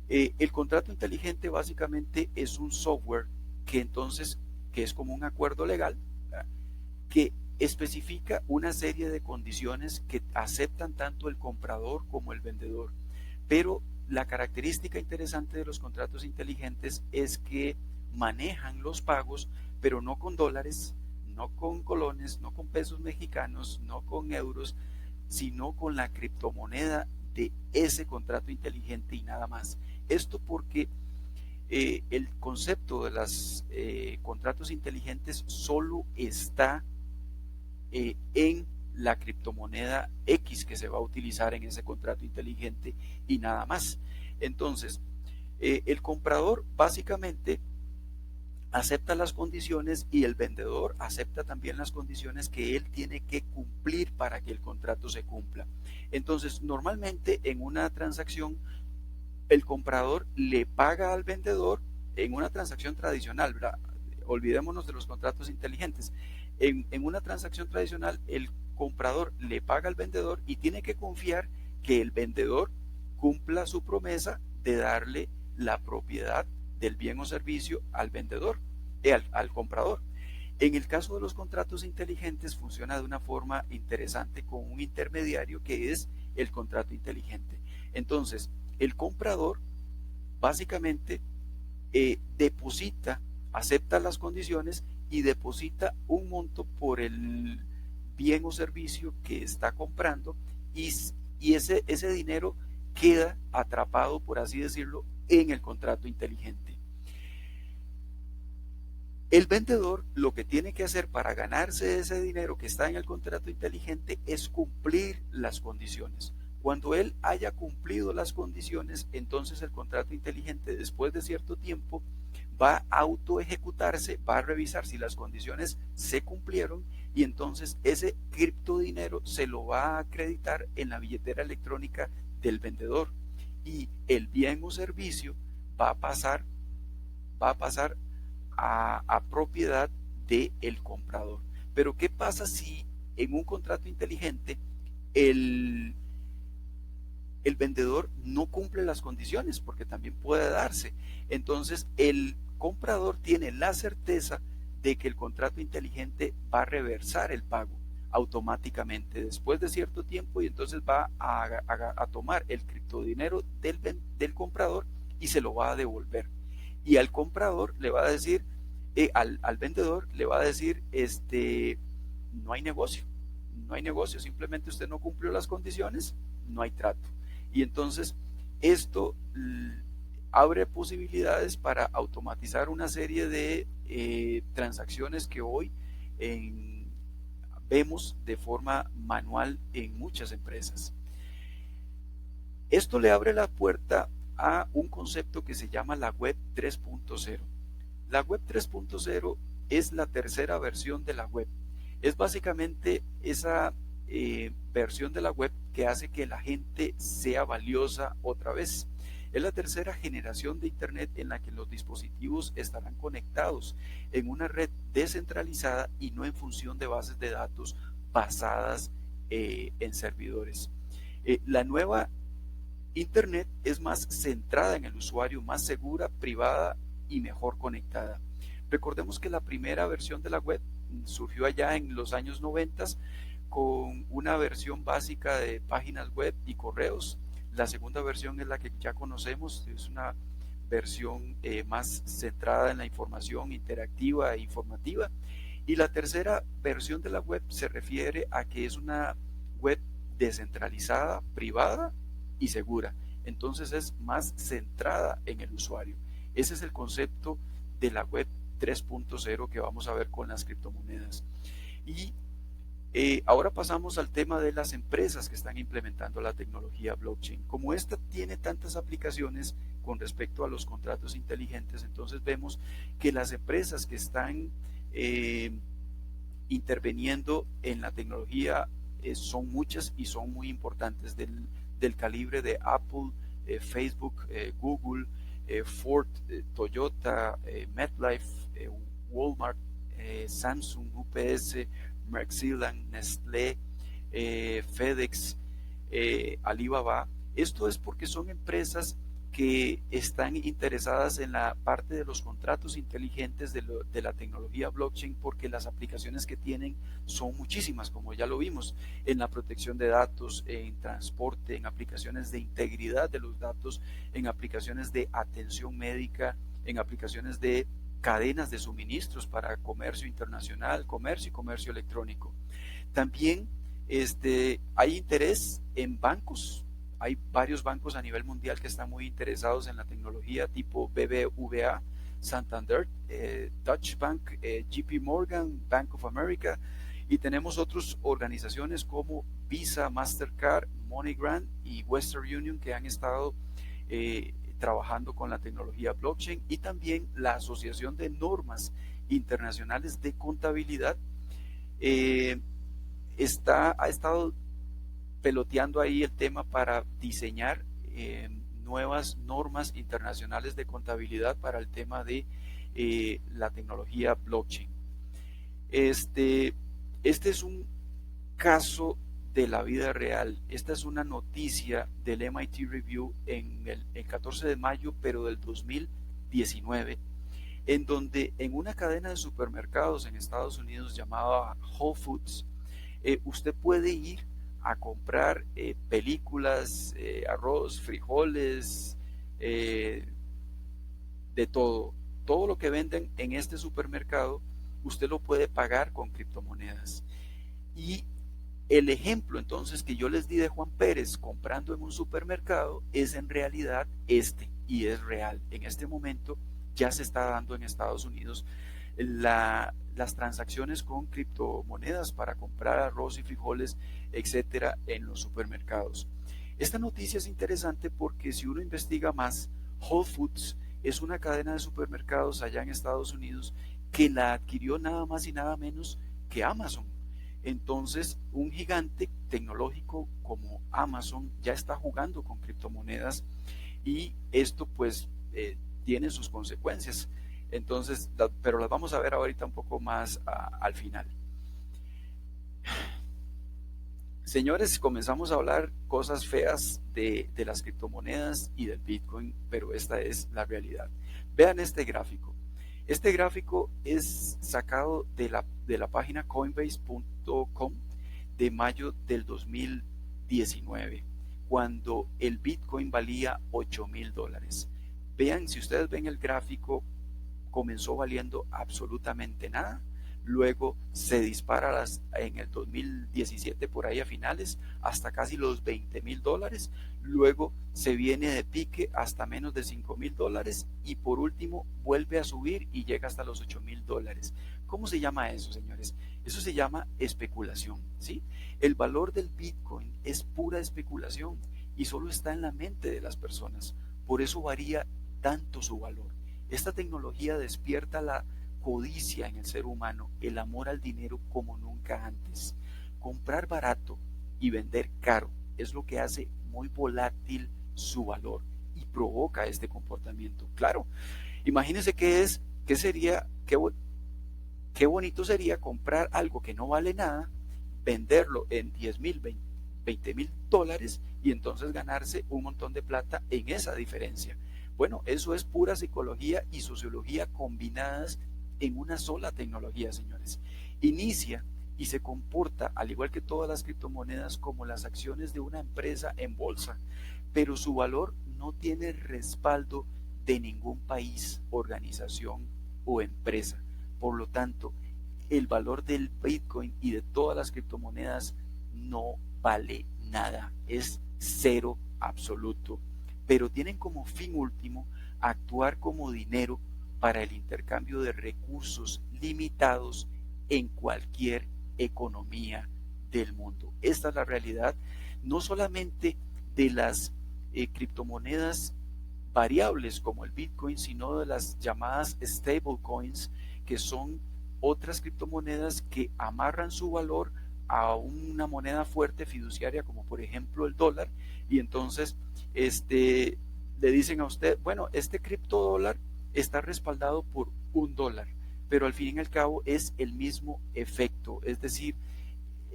El contrato inteligente básicamente es un software que es como un acuerdo legal, ¿verdad?, que especifica una serie de condiciones que aceptan tanto el comprador como el vendedor. Pero la característica interesante de los contratos inteligentes es que manejan los pagos, pero no con dólares, no con colones, no con pesos mexicanos, no con euros, sino con la criptomoneda de ese contrato inteligente y nada más. Esto porque el concepto de los contratos inteligentes solo está en la criptomoneda X que se va a utilizar en ese contrato inteligente y nada más. Entonces, el comprador básicamente acepta las condiciones y el vendedor acepta también las condiciones que él tiene que cumplir para que el contrato se cumpla. Entonces, normalmente en una transacción, el comprador le paga al vendedor en una transacción tradicional, ¿verdad? Olvidémonos de los contratos inteligentes. En una transacción tradicional, el comprador le paga al vendedor y tiene que confiar que el vendedor cumpla su promesa de darle la propiedad del bien o servicio al vendedor, al comprador. En el caso de los contratos inteligentes funciona de una forma interesante con un intermediario que es el contrato inteligente. Entonces, el comprador básicamente acepta las condiciones y deposita un monto por el bien o servicio que está comprando, y ese dinero queda atrapado, por así decirlo, en el contrato inteligente. El vendedor lo que tiene que hacer para ganarse ese dinero que está en el contrato inteligente es cumplir las condiciones. Cuando él haya cumplido las condiciones, entonces el contrato inteligente, después de cierto tiempo, va a auto ejecutarse, va a revisar si las condiciones se cumplieron y entonces ese criptodinero se lo va a acreditar en la billetera electrónica del vendedor y el bien o servicio va a pasar, va a pasar a propiedad del comprador. Pero ¿qué pasa si en un contrato inteligente el, el vendedor no cumple las condiciones? Porque también puede darse. Entonces el comprador tiene la certeza de que el contrato inteligente va a reversar el pago automáticamente después de cierto tiempo y entonces va a tomar el criptodinero del comprador y se lo va a devolver. Y al comprador le va a decir, al vendedor le va a decir, no hay negocio, no hay negocio, simplemente usted no cumplió las condiciones, no hay trato. Y entonces esto abre posibilidades para automatizar una serie de transacciones que hoy vemos de forma manual en muchas empresas. Esto le abre la puerta a un concepto que se llama la web 3.0. La web 3.0 es la tercera versión de la web. Es básicamente esa versión de la web que hace que la gente sea valiosa otra vez. Es la tercera generación de Internet en la que los dispositivos estarán conectados en una red descentralizada y no en función de bases de datos basadas en servidores. La nueva Internet es más centrada en el usuario, más segura, privada y mejor conectada. Recordemos que la primera versión de la web surgió allá en los años 90 con una versión básica de páginas web y correos. La segunda versión es la que ya conocemos, es una versión más centrada en la información interactiva e informativa. Y la tercera versión de la web se refiere a que es una web descentralizada, privada y segura. Entonces es más centrada en el usuario. Ese es el concepto de la web 3.0 que vamos a ver con las criptomonedas. Y ahora pasamos al tema de las empresas que están implementando la tecnología blockchain. Como esta tiene tantas aplicaciones con respecto a los contratos inteligentes, entonces vemos que las empresas que están interviniendo en la tecnología son muchas y son muy importantes, del calibre de Apple, Facebook, Google, Ford, Toyota, MetLife, Walmart, Samsung, UPS, Merck Sealand, Nestlé, FedEx, Alibaba. Esto es porque son empresas que están interesadas en la parte de los contratos inteligentes de la tecnología blockchain, porque las aplicaciones que tienen son muchísimas, como ya lo vimos, en la protección de datos, en transporte, en aplicaciones de integridad de los datos, en aplicaciones de atención médica, en aplicaciones de cadenas de suministros para comercio internacional, comercio y comercio electrónico. También hay interés en bancos. Hay varios bancos a nivel mundial que están muy interesados en la tecnología, tipo BBVA, Santander, Deutsche Bank, JP Morgan, Bank of America, y tenemos otras organizaciones como Visa, Mastercard, MoneyGram y Western Union que han estado trabajando con la tecnología blockchain, y también la Asociación de Normas Internacionales de Contabilidad ha estado peloteando ahí el tema para diseñar nuevas normas internacionales de contabilidad para el tema de la tecnología blockchain. Este es un caso de la vida real. Esta es una noticia del MIT Review en el 14 de mayo, pero del 2019, en donde en una cadena de supermercados en Estados Unidos llamada Whole Foods, usted puede ir a comprar películas, arroz, frijoles, de todo lo que venden en este supermercado, usted lo puede pagar con criptomonedas. Y el ejemplo entonces que yo les di de Juan Pérez comprando en un supermercado es en realidad y es real. En este momento ya se está dando en Estados Unidos las transacciones con criptomonedas para comprar arroz y frijoles, etcétera, en los supermercados. Esta noticia es interesante porque si uno investiga más, Whole Foods es una cadena de supermercados allá en Estados Unidos que la adquirió nada más y nada menos que Amazon. Entonces, un gigante tecnológico como Amazon ya está jugando con criptomonedas y esto pues tiene sus consecuencias. Entonces, pero las vamos a ver ahorita un poco más al final. Señores, comenzamos a hablar cosas feas de las criptomonedas y del Bitcoin, pero esta es la realidad. Vean este gráfico. Este gráfico es sacado de la página coinbase.com de mayo del 2019, cuando el Bitcoin valía $8,000. Vean, si ustedes ven el gráfico, comenzó valiendo absolutamente nada. Luego se dispara en el 2017 por ahí a finales hasta casi los $20,000. Luego se viene de pique hasta menos de $5,000 y por último vuelve a subir y llega hasta los $8,000. ¿Cómo se llama eso, señores? Eso se llama especulación, ¿sí? El valor del Bitcoin es pura especulación y solo está en la mente de las personas. Por eso varía tanto su valor. Esta tecnología despierta la codicia en el ser humano, el amor al dinero como nunca antes. Comprar barato y vender caro es lo que hace muy volátil su valor y provoca este comportamiento. Claro, imagínense qué sería, qué bonito sería comprar algo que no vale nada, venderlo en 10,000, $20,000 y entonces ganarse un montón de plata en esa diferencia. Bueno, eso es pura psicología y sociología combinadas en una sola tecnología, señores. Inicia y se comporta, al igual que todas las criptomonedas, como las acciones de una empresa en bolsa, pero su valor no tiene respaldo de ningún país, organización o empresa. Por lo tanto, el valor del Bitcoin y de todas las criptomonedas no vale nada, es cero absoluto, pero tienen como fin último actuar como dinero para el intercambio de recursos limitados en cualquier economía del mundo. Esta es la realidad, no solamente de las criptomonedas variables como el Bitcoin, sino de las llamadas stablecoins, que son otras criptomonedas que amarran su valor a una moneda fuerte fiduciaria como por ejemplo el dólar, y entonces le dicen a usted, bueno, este criptodólar está respaldado por $1, pero al fin y al cabo es el mismo efecto, es decir,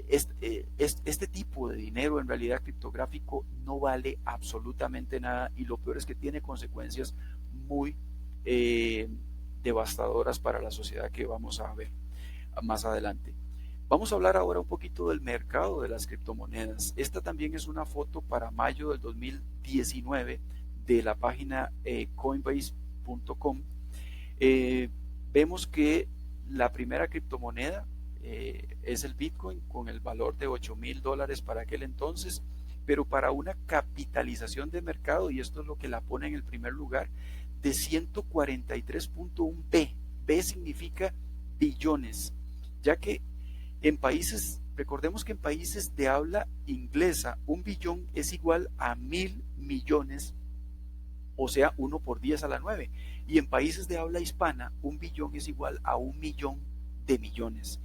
este tipo de dinero en realidad criptográfico no vale absolutamente nada y lo peor es que tiene consecuencias muy devastadoras para la sociedad que vamos a ver más adelante. Vamos a hablar ahora un poquito del mercado de las criptomonedas. Esta también es una foto para mayo del 2019 de la página coinbase.com. Vemos que la primera criptomoneda es el Bitcoin con el valor de $8,000 para aquel entonces, pero para una capitalización de mercado, y esto es lo que la pone en el primer lugar, de 143.1 B. B significa billones, ya que en países, recordemos que en países de habla inglesa, un billón es igual a 1,000 millones, o sea, 1 por 10 a la 9. Y en países de habla hispana, un billón es igual a 1,000,000 de millones.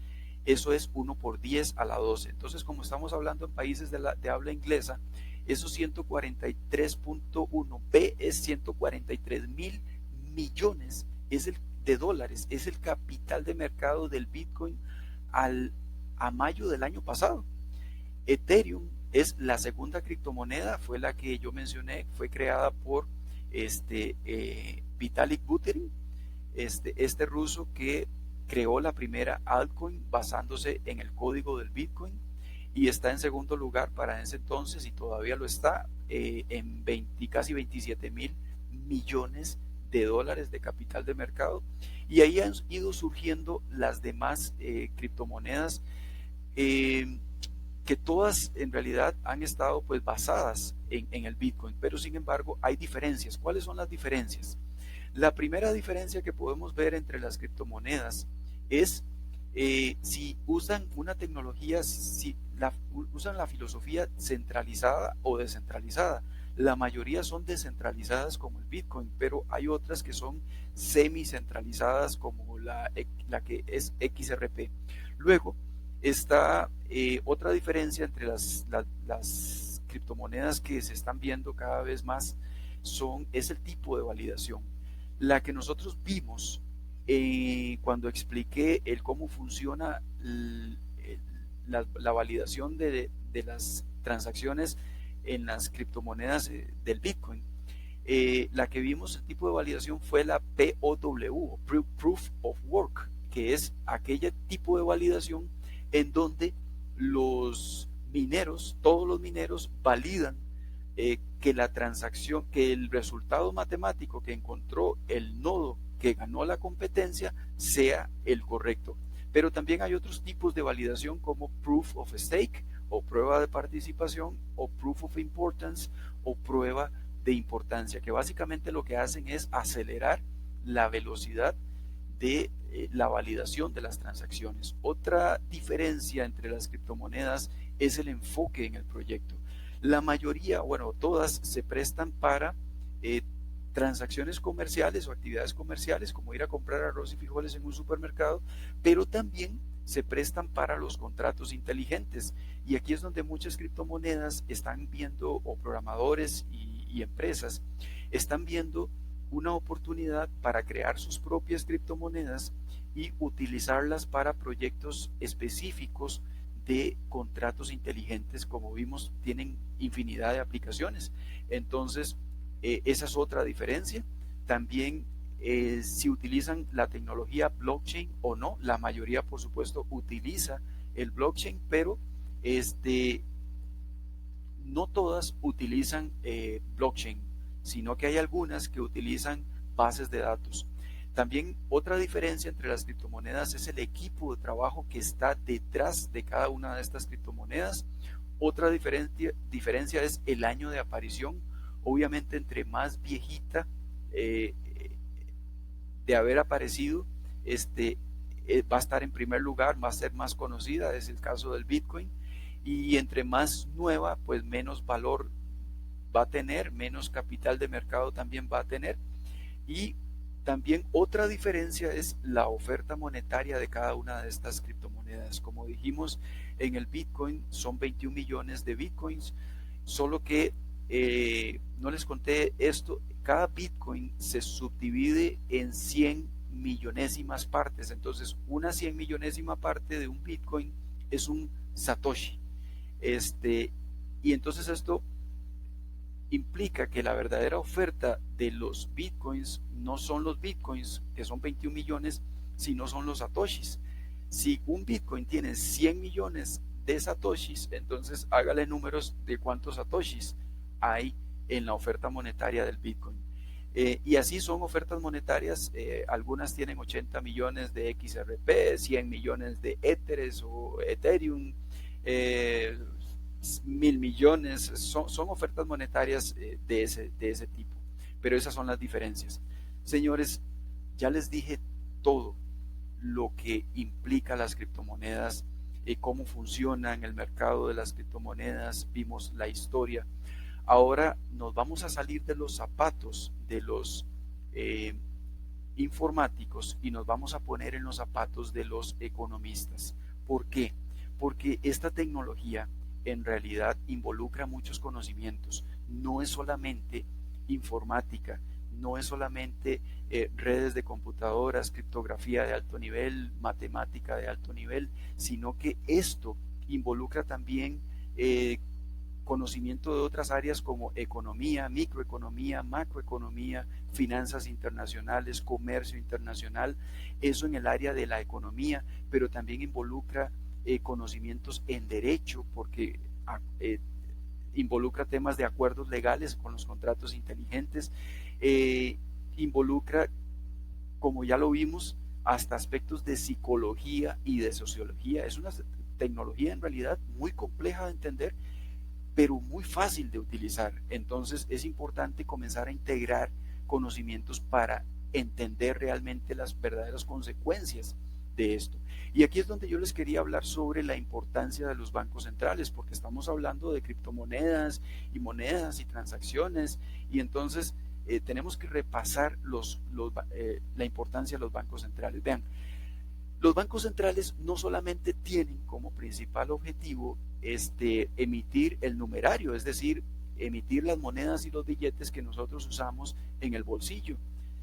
Eso es 1 por 10 a la 12. Entonces, como estamos hablando en países de habla inglesa, esos 143.1 B es 143,000 millones de dólares. Es el capital de mercado del Bitcoin a mayo del año pasado. Ethereum es la segunda criptomoneda, fue la que yo mencioné, fue creada por Vitalik Buterin, este ruso que creó la primera altcoin basándose en el código del Bitcoin y está en segundo lugar para ese entonces y todavía lo está en casi 27,000 millones de dólares de capital de mercado, y ahí han ido surgiendo las demás criptomonedas que todas en realidad han estado pues basadas en el Bitcoin, pero sin embargo hay diferencias. ¿Cuáles son las diferencias? La primera diferencia que podemos ver entre las criptomonedas es si usan una tecnología, si usan la filosofía centralizada o descentralizada. La mayoría son descentralizadas como el Bitcoin, pero hay otras que son semi-centralizadas como la que es XRP. Luego está otra diferencia entre las criptomonedas que se están viendo cada vez más es el tipo de validación. La que nosotros vimos cuando expliqué el cómo funciona la validación de las transacciones en las criptomonedas del Bitcoin. La que vimos, el tipo de validación fue la POW, Proof of Work, que es aquel tipo de validación en donde los mineros, todos los mineros validan que la transacción, que el resultado matemático que encontró el nodo que ganó la competencia sea el correcto. Pero también hay otros tipos de validación como Proof of Stake o prueba de participación o Proof of Importance o prueba de importancia, que básicamente lo que hacen es acelerar la velocidad de la validación de las transacciones. Otra diferencia entre las criptomonedas es el enfoque en el proyecto. La mayoría, bueno, todas se prestan para transacciones comerciales o actividades comerciales, como ir a comprar arroz y frijoles en un supermercado, pero también se prestan para los contratos inteligentes. Y aquí es donde muchas criptomonedas están viendo, o programadores y empresas, están viendo una oportunidad para crear sus propias criptomonedas y utilizarlas para proyectos específicos de contratos inteligentes. Como vimos, tienen infinidad de aplicaciones. Entonces, esa es otra diferencia. También si utilizan la tecnología blockchain o no. La mayoría, por supuesto, utiliza el blockchain, pero no todas utilizan blockchain, sino que hay algunas que utilizan bases de datos. También otra diferencia entre las criptomonedas es el equipo de trabajo que está detrás de cada una de estas criptomonedas. Otra diferencia es el año de aparición. Obviamente, entre más viejita de haber aparecido, va a estar en primer lugar, va a ser más conocida, es el caso del Bitcoin. Y entre más nueva, pues menos valor va a tener, menos capital de mercado también va a tener. Y también otra diferencia es la oferta monetaria de cada una de estas criptomonedas. Como dijimos, en el Bitcoin son 21 millones de Bitcoins, solo que no les conté esto, cada Bitcoin se subdivide en 100 millonésimas partes. Entonces, una 100 millonésima parte de un Bitcoin es un Satoshi. Y entonces esto implica que la verdadera oferta de los bitcoins no son los bitcoins, que son 21 millones, sino son los satoshis. Si un bitcoin tiene 100 millones de satoshis, entonces hágale números de cuántos satoshis hay en la oferta monetaria del bitcoin. Y así son ofertas monetarias. Algunas tienen 80 millones de XRP, 100 millones de Etheres o Ethereum, 1000 millones, son ofertas monetarias de ese tipo. Pero esas son las diferencias. Señores, ya les dije todo lo que implica las criptomonedas, cómo funciona en el mercado de las criptomonedas, vimos la historia. Ahora nos vamos a salir de los zapatos de los informáticos y nos vamos a poner en los zapatos de los economistas. ¿Por qué? Porque esta tecnología en realidad involucra muchos conocimientos. No es solamente informática, no es solamente redes de computadoras, criptografía de alto nivel, matemática de alto nivel, sino que esto involucra también conocimiento de otras áreas como economía, microeconomía, macroeconomía, finanzas internacionales, comercio internacional, eso en el área de la economía, pero también involucra conocimientos en derecho, porque involucra temas de acuerdos legales con los contratos inteligentes, involucra, como ya lo vimos, hasta aspectos de psicología y de sociología. Es una tecnología en realidad muy compleja de entender, pero muy fácil de utilizar. Entonces es importante comenzar a integrar conocimientos para entender realmente las verdaderas consecuencias de esto. Y aquí es donde yo les quería hablar sobre la importancia de los bancos centrales, porque estamos hablando de criptomonedas y transacciones, y entonces tenemos que repasar la importancia de los bancos centrales. Vean, los bancos centrales no solamente tienen como principal objetivo emitir el numerario, es decir, emitir las monedas y los billetes que nosotros usamos en el bolsillo,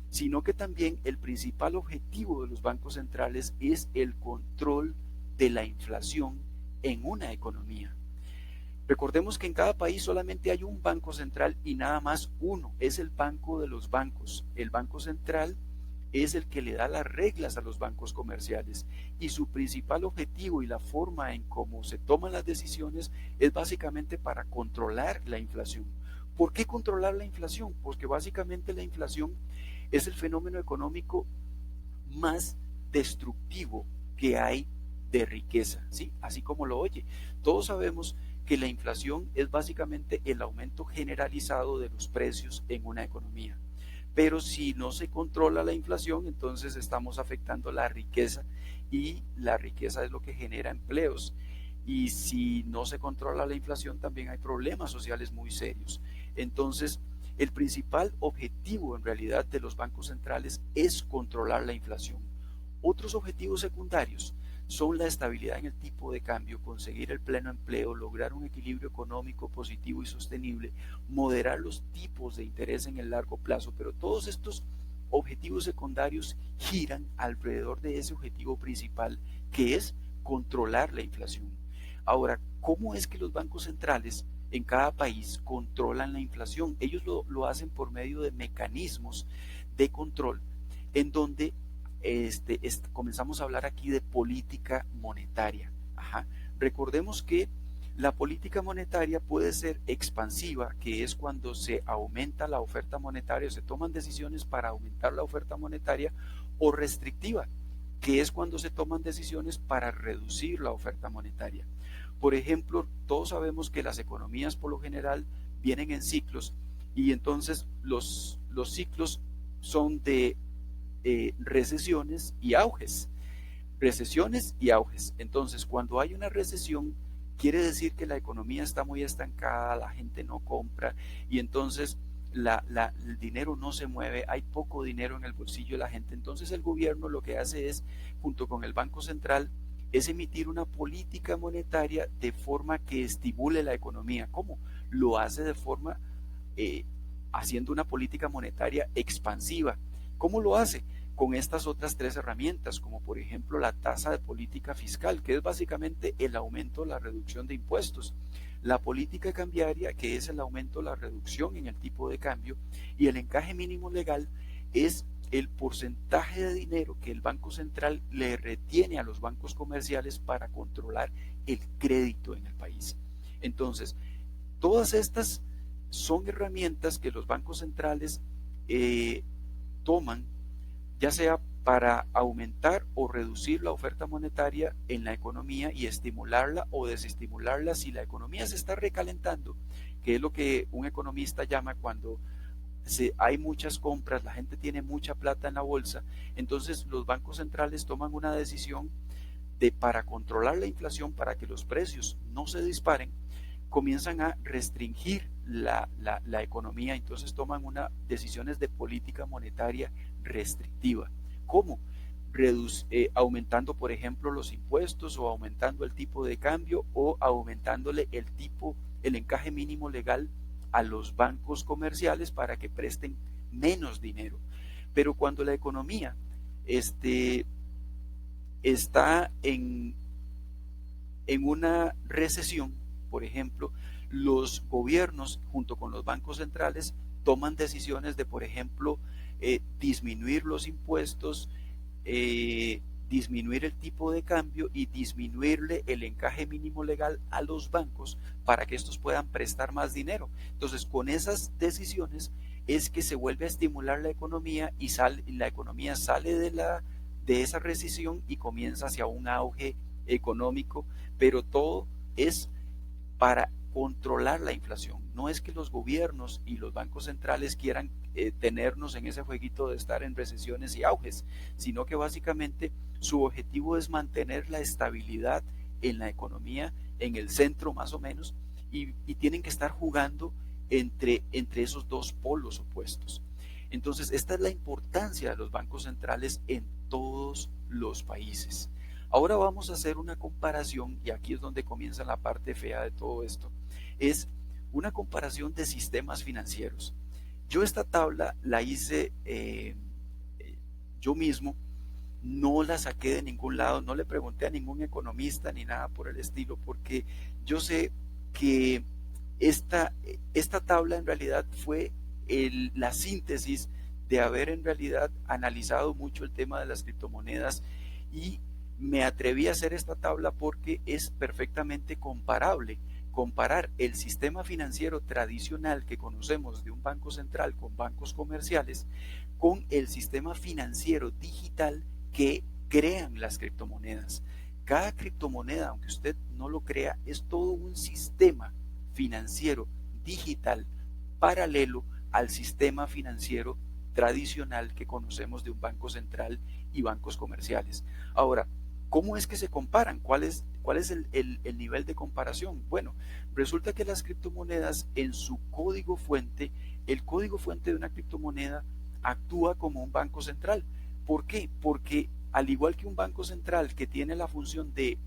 sino que también el principal objetivo de los bancos centrales es el control de la inflación en una economía. Recordemos que en cada país solamente hay un banco central y nada más uno, es el banco de los bancos. El banco central es el que le da las reglas a los bancos comerciales y su principal objetivo y la forma en cómo se toman las decisiones es básicamente para controlar la inflación. ¿Por qué controlar la inflación? Porque básicamente la inflación es el fenómeno económico más destructivo que hay de riqueza, ¿sí? Así como lo oye. Todos sabemos que la inflación es básicamente el aumento generalizado de los precios en una economía. Pero si no se controla la inflación, entonces estamos afectando la riqueza y la riqueza es lo que genera empleos. Y si no se controla la inflación, también hay problemas sociales muy serios. Entonces, el principal objetivo en realidad de los bancos centrales es controlar la inflación. Otros objetivos secundarios son la estabilidad en el tipo de cambio, conseguir el pleno empleo, lograr un equilibrio económico positivo y sostenible, moderar los tipos de interés en el largo plazo, pero todos estos objetivos secundarios giran alrededor de ese objetivo principal, que es controlar la inflación. Ahora, ¿cómo es que los bancos centrales en cada país controlan la inflación? Ellos lo hacen por medio de mecanismos de control en donde comenzamos a hablar aquí de política monetaria. Recordemos que la política monetaria puede ser expansiva, que es cuando se aumenta la oferta monetaria, se toman decisiones para aumentar la oferta monetaria, o restrictiva, que es cuando se toman decisiones para reducir la oferta monetaria. Por ejemplo, todos sabemos que las economías por lo general vienen en ciclos y entonces los ciclos son de recesiones y auges. Recesiones y auges. Entonces, cuando hay una recesión, quiere decir que la economía está muy estancada, la gente no compra y entonces el dinero no se mueve, hay poco dinero en el bolsillo de la gente. Entonces el gobierno lo que hace es, junto con el Banco Central, es emitir una política monetaria de forma que estimule la economía. ¿Cómo? Lo hace de forma haciendo una política monetaria expansiva. ¿Cómo lo hace? Con estas otras tres herramientas, como por ejemplo la tasa de política fiscal, que es básicamente el aumento o la reducción de impuestos, la política cambiaria, que es el aumento o la reducción en el tipo de cambio, y el encaje mínimo legal es el porcentaje de dinero que el Banco Central le retiene a los bancos comerciales para controlar el crédito en el país. Entonces, todas estas son herramientas que los bancos centrales toman, ya sea para aumentar o reducir la oferta monetaria en la economía y estimularla o desestimularla si la economía se está recalentando, que es lo que un economista llama cuando hay muchas compras, la gente tiene mucha plata en la bolsa, entonces los bancos centrales toman una decisión para controlar la inflación, para que los precios no se disparen, comienzan a restringir la economía, entonces toman decisiones de política monetaria restrictiva. ¿Cómo? Aumentando, por ejemplo, los impuestos o aumentando el tipo de cambio o aumentándole el encaje mínimo legal a los bancos comerciales para que presten menos dinero. Pero cuando la economía está en una recesión, por ejemplo, los gobiernos junto con los bancos centrales toman decisiones de, por ejemplo, disminuir los impuestos, disminuir el tipo de cambio y disminuirle el encaje mínimo legal a los bancos para que estos puedan prestar más dinero. Entonces, con esas decisiones es que se vuelve a estimular la economía y la economía sale de esa recesión y comienza hacia un auge económico, pero todo es para controlar la inflación. No es que los gobiernos y los bancos centrales quieran tenernos en ese jueguito de estar en recesiones y auges, sino que básicamente su objetivo es mantener la estabilidad en la economía, en el centro más o menos, y tienen que estar jugando entre esos dos polos opuestos. Entonces, esta es la importancia de los bancos centrales en todos los países. Ahora vamos a hacer una comparación, y aquí es donde comienza la parte fea de todo esto, es una comparación de sistemas financieros. Yo esta tabla la hice yo mismo, no la saqué de ningún lado, no le pregunté a ningún economista ni nada por el estilo, porque yo sé que esta tabla en realidad fue la síntesis de haber en realidad analizado mucho el tema de las criptomonedas, y me atreví a hacer esta tabla porque es perfectamente comparable. Comparar el sistema financiero tradicional que conocemos de un banco central con bancos comerciales con el sistema financiero digital que crean las criptomonedas. Cada criptomoneda, aunque usted no lo crea, es todo un sistema financiero digital paralelo al sistema financiero tradicional que conocemos de un banco central y bancos comerciales. Ahora, ¿cómo es que se comparan? ¿Cuál es el nivel de comparación? Bueno, resulta que las criptomonedas en su código fuente, el código fuente de una criptomoneda actúa como un banco central. ¿Por qué? Porque al igual que un banco central que tiene la función de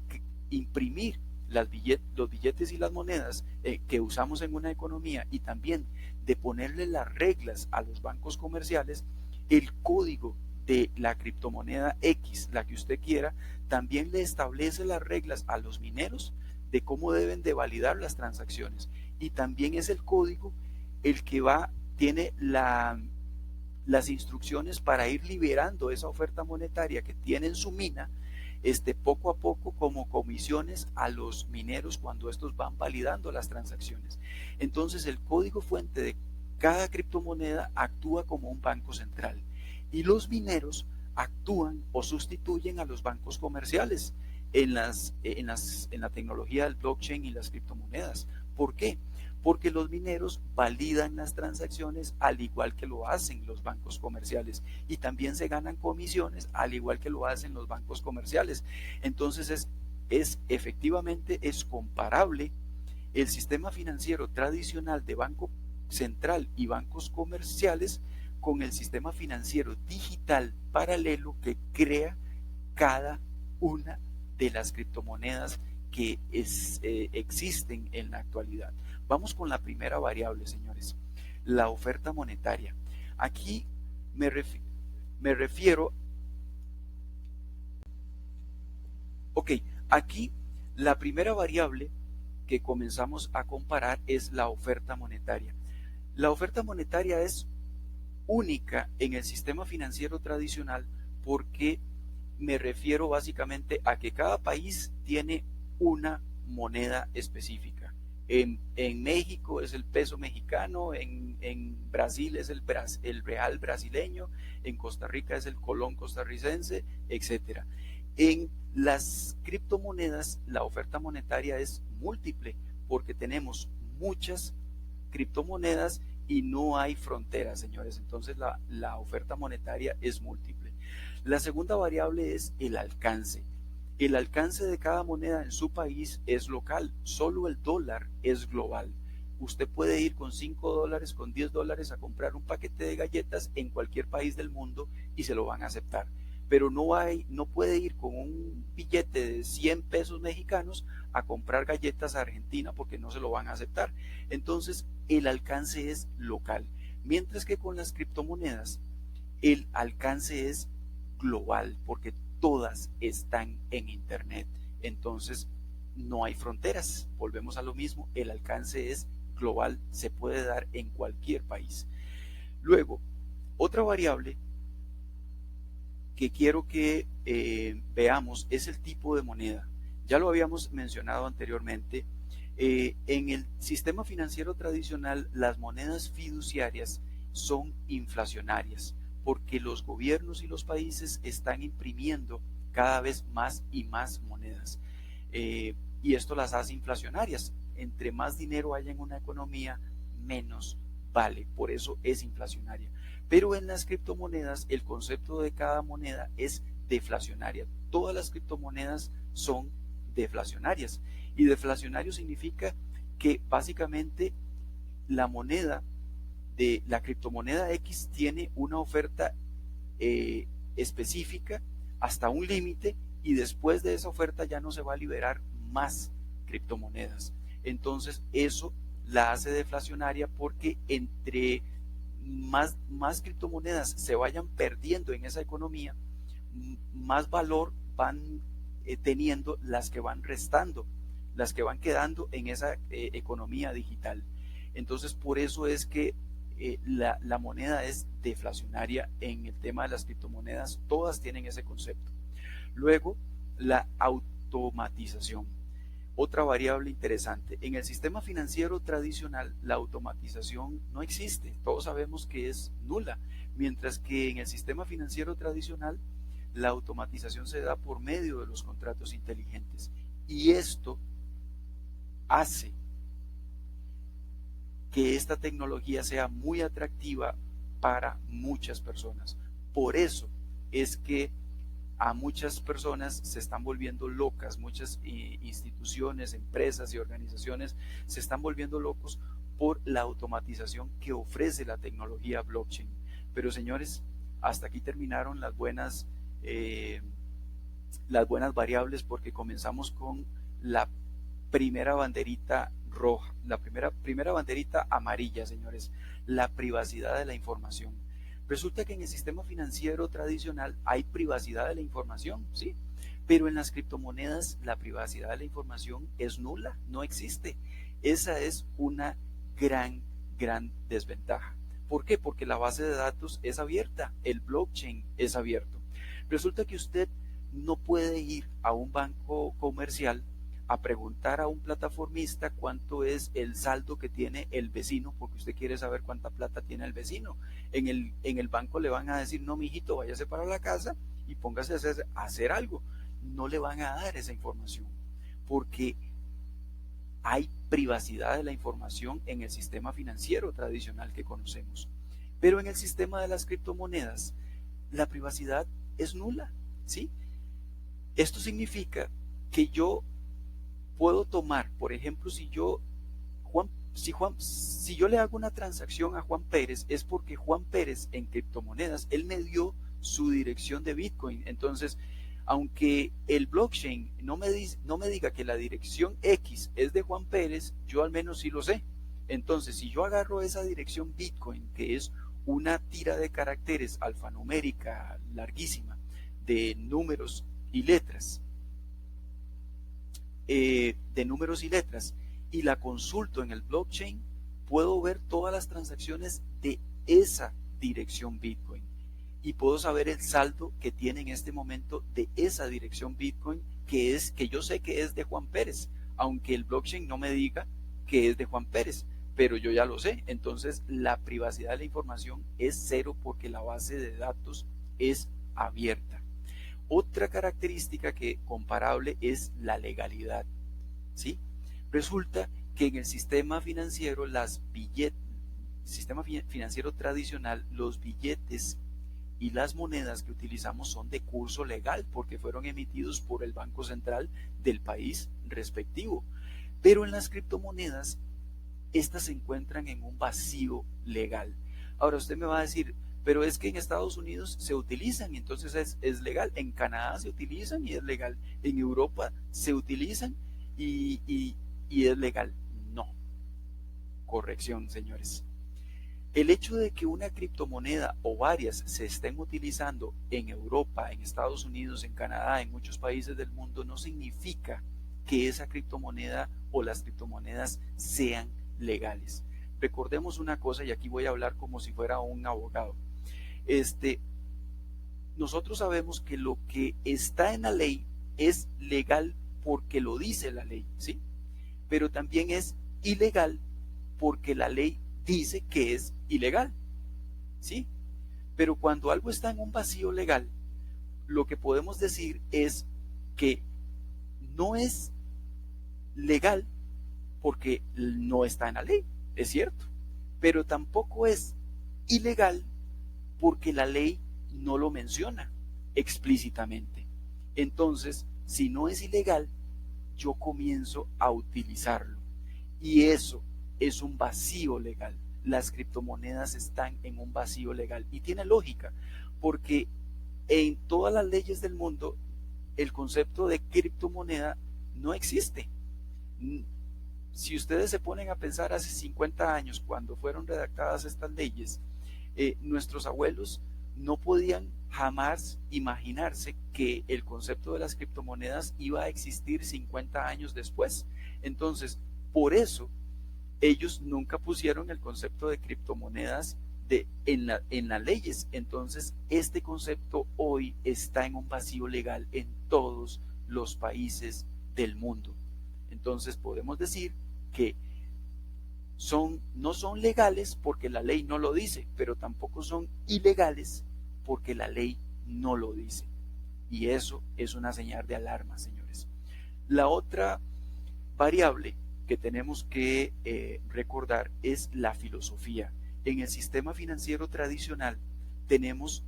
imprimir los billetes y las monedas que usamos en una economía, y también de ponerle las reglas a los bancos comerciales, el código de la criptomoneda X, la que usted quiera, también le establece las reglas a los mineros de cómo deben de validar las transacciones, y también es el código el que tiene las instrucciones para ir liberando esa oferta monetaria que tiene en su mina, poco a poco, como comisiones a los mineros cuando estos van validando las transacciones. Entonces el código fuente de cada criptomoneda actúa como un banco central, y los mineros actúan o sustituyen a los bancos comerciales en la tecnología del blockchain y las criptomonedas. ¿Por qué? Porque los mineros validan las transacciones al igual que lo hacen los bancos comerciales, y también se ganan comisiones al igual que lo hacen los bancos comerciales. Entonces efectivamente es comparable el sistema financiero tradicional de banco central y bancos comerciales con el sistema financiero digital paralelo que crea cada una de las criptomonedas que existen en la actualidad. Vamos con la primera variable, señores, la oferta monetaria. Aquí me refiero, ok, aquí la primera variable que comenzamos a comparar es la oferta monetaria. La oferta monetaria es única en el sistema financiero tradicional porque me refiero básicamente a que cada país tiene una moneda específica. En México es el peso mexicano, en Brasil es el real brasileño, en Costa Rica es el colón costarricense, etc. En las criptomonedas la oferta monetaria es múltiple porque tenemos muchas criptomonedas y no hay fronteras, señores. Entonces la oferta monetaria es múltiple. La segunda variable es el alcance. El alcance de cada moneda en su país es local, solo el dólar es global. Usted puede ir con $5, con $10 a comprar un paquete de galletas en cualquier país del mundo y se lo van a aceptar. Pero no puede ir con un billete de 100 pesos mexicanos a comprar galletas a Argentina porque no se lo van a aceptar. Entonces el alcance es local. Mientras que con las criptomonedas el alcance es global porque todas están en internet. Entonces no hay fronteras. Volvemos a lo mismo, el alcance es global, se puede dar en cualquier país. Luego, otra variable que quiero que veamos es el tipo de moneda. Ya lo habíamos mencionado anteriormente. En el sistema financiero tradicional, las monedas fiduciarias son inflacionarias porque los gobiernos y los países están imprimiendo cada vez más y más monedas. Y esto las hace inflacionarias. Entre más dinero haya en una economía, menos vale. Por eso es inflacionaria. Pero en las criptomonedas el concepto de cada moneda es deflacionaria. Todas las criptomonedas son deflacionarias. Y deflacionario significa que básicamente la moneda de la criptomoneda X tiene una oferta específica hasta un límite, y después de esa oferta ya no se va a liberar más criptomonedas. Entonces eso la hace deflacionaria, porque entre más criptomonedas se vayan perdiendo en esa economía, más valor van teniendo las que van restando, las que van quedando en esa economía digital. Entonces por eso es que la moneda es deflacionaria en el tema de las criptomonedas. Todas tienen ese concepto. Luego, la automatización. Otra variable interesante. En el sistema financiero tradicional, la automatización no existe. Todos sabemos que es nula. Mientras que en el sistema financiero tradicional, la automatización se da por medio de los contratos inteligentes. Y esto hace que esta tecnología sea muy atractiva para muchas personas. Por eso es que a muchas personas se están volviendo locas, muchas instituciones, empresas y organizaciones se están volviendo locos por la automatización que ofrece la tecnología blockchain. Pero señores, hasta aquí terminaron las buenas variables, porque comenzamos con la primera banderita roja, la primera banderita amarilla, señores, la privacidad de la información. Resulta que en el sistema financiero tradicional hay privacidad de la información, ¿sí? Pero en las criptomonedas la privacidad de la información es nula, no existe. Esa es una gran desventaja. ¿Por qué? Porque la base de datos es abierta, el blockchain es abierto. Resulta que usted no puede ir a un banco comercial a preguntar a un plataformista cuánto es el saldo que tiene el vecino, porque usted quiere saber cuánta plata tiene el vecino. En el banco le van a decir: no, mijito, váyase para la casa y póngase a hacer algo. No le van a dar esa información, porque hay privacidad de la información en el sistema financiero tradicional que conocemos. Pero en el sistema de las criptomonedas, la privacidad es nula, ¿sí? Esto significa que yo puedo tomar, por ejemplo, si yo le hago una transacción a Juan Pérez, es porque Juan Pérez en criptomonedas, él me dio su dirección de Bitcoin. Entonces, aunque el blockchain no me diga que la dirección X es de Juan Pérez, yo al menos sí lo sé. Entonces, si yo agarro esa dirección Bitcoin, que es una tira de caracteres alfanumérica larguísima de números y letras, y la consulto en el blockchain, puedo ver todas las transacciones de esa dirección Bitcoin y puedo saber el saldo que tiene en este momento de esa dirección Bitcoin, que yo sé que es de Juan Pérez, aunque el blockchain no me diga que es de Juan Pérez, pero yo ya lo sé. Entonces la privacidad de la información es cero, porque la base de datos es abierta. Otra característica comparable es la legalidad, ¿sí? Resulta que en el sistema financiero, sistema financiero tradicional, los billetes y las monedas que utilizamos son de curso legal, porque fueron emitidos por el Banco Central del país respectivo. Pero en las criptomonedas, estas se encuentran en un vacío legal. Ahora usted me va a decir: pero es que en Estados Unidos se utilizan y entonces es legal. En Canadá se utilizan y es legal. En Europa se utilizan y es legal. No. Corrección, señores. El hecho de que una criptomoneda o varias se estén utilizando en Europa, en Estados Unidos, en Canadá, en muchos países del mundo, no significa que esa criptomoneda o las criptomonedas sean legales. Recordemos una cosa, y aquí voy a hablar como si fuera un abogado. Nosotros sabemos que lo que está en la ley es legal porque lo dice la ley, ¿sí? Pero también es ilegal porque la ley dice que es ilegal, ¿sí? Pero cuando algo está en un vacío legal, lo que podemos decir es que no es legal porque no está en la ley, es cierto, pero tampoco es ilegal porque la ley no lo menciona explícitamente. Entonces, si no es ilegal, yo comienzo a utilizarlo. Y eso es un vacío legal. Las criptomonedas están en un vacío legal. Y tiene lógica, porque en todas las leyes del mundo el concepto de criptomoneda no existe. Si ustedes se ponen a pensar hace 50 años, cuando fueron redactadas estas leyes, nuestros abuelos no podían jamás imaginarse que el concepto de las criptomonedas iba a existir 50 años después. Entonces, por eso, ellos nunca pusieron el concepto de criptomonedas en las leyes. Entonces, este concepto hoy está en un vacío legal en todos los países del mundo. Entonces, podemos decir que no son legales porque la ley no lo dice, pero tampoco son ilegales porque la ley no lo dice. Y eso es una señal de alarma, señores. La otra variable que tenemos que recordar es la filosofía. En el sistema financiero tradicional tenemos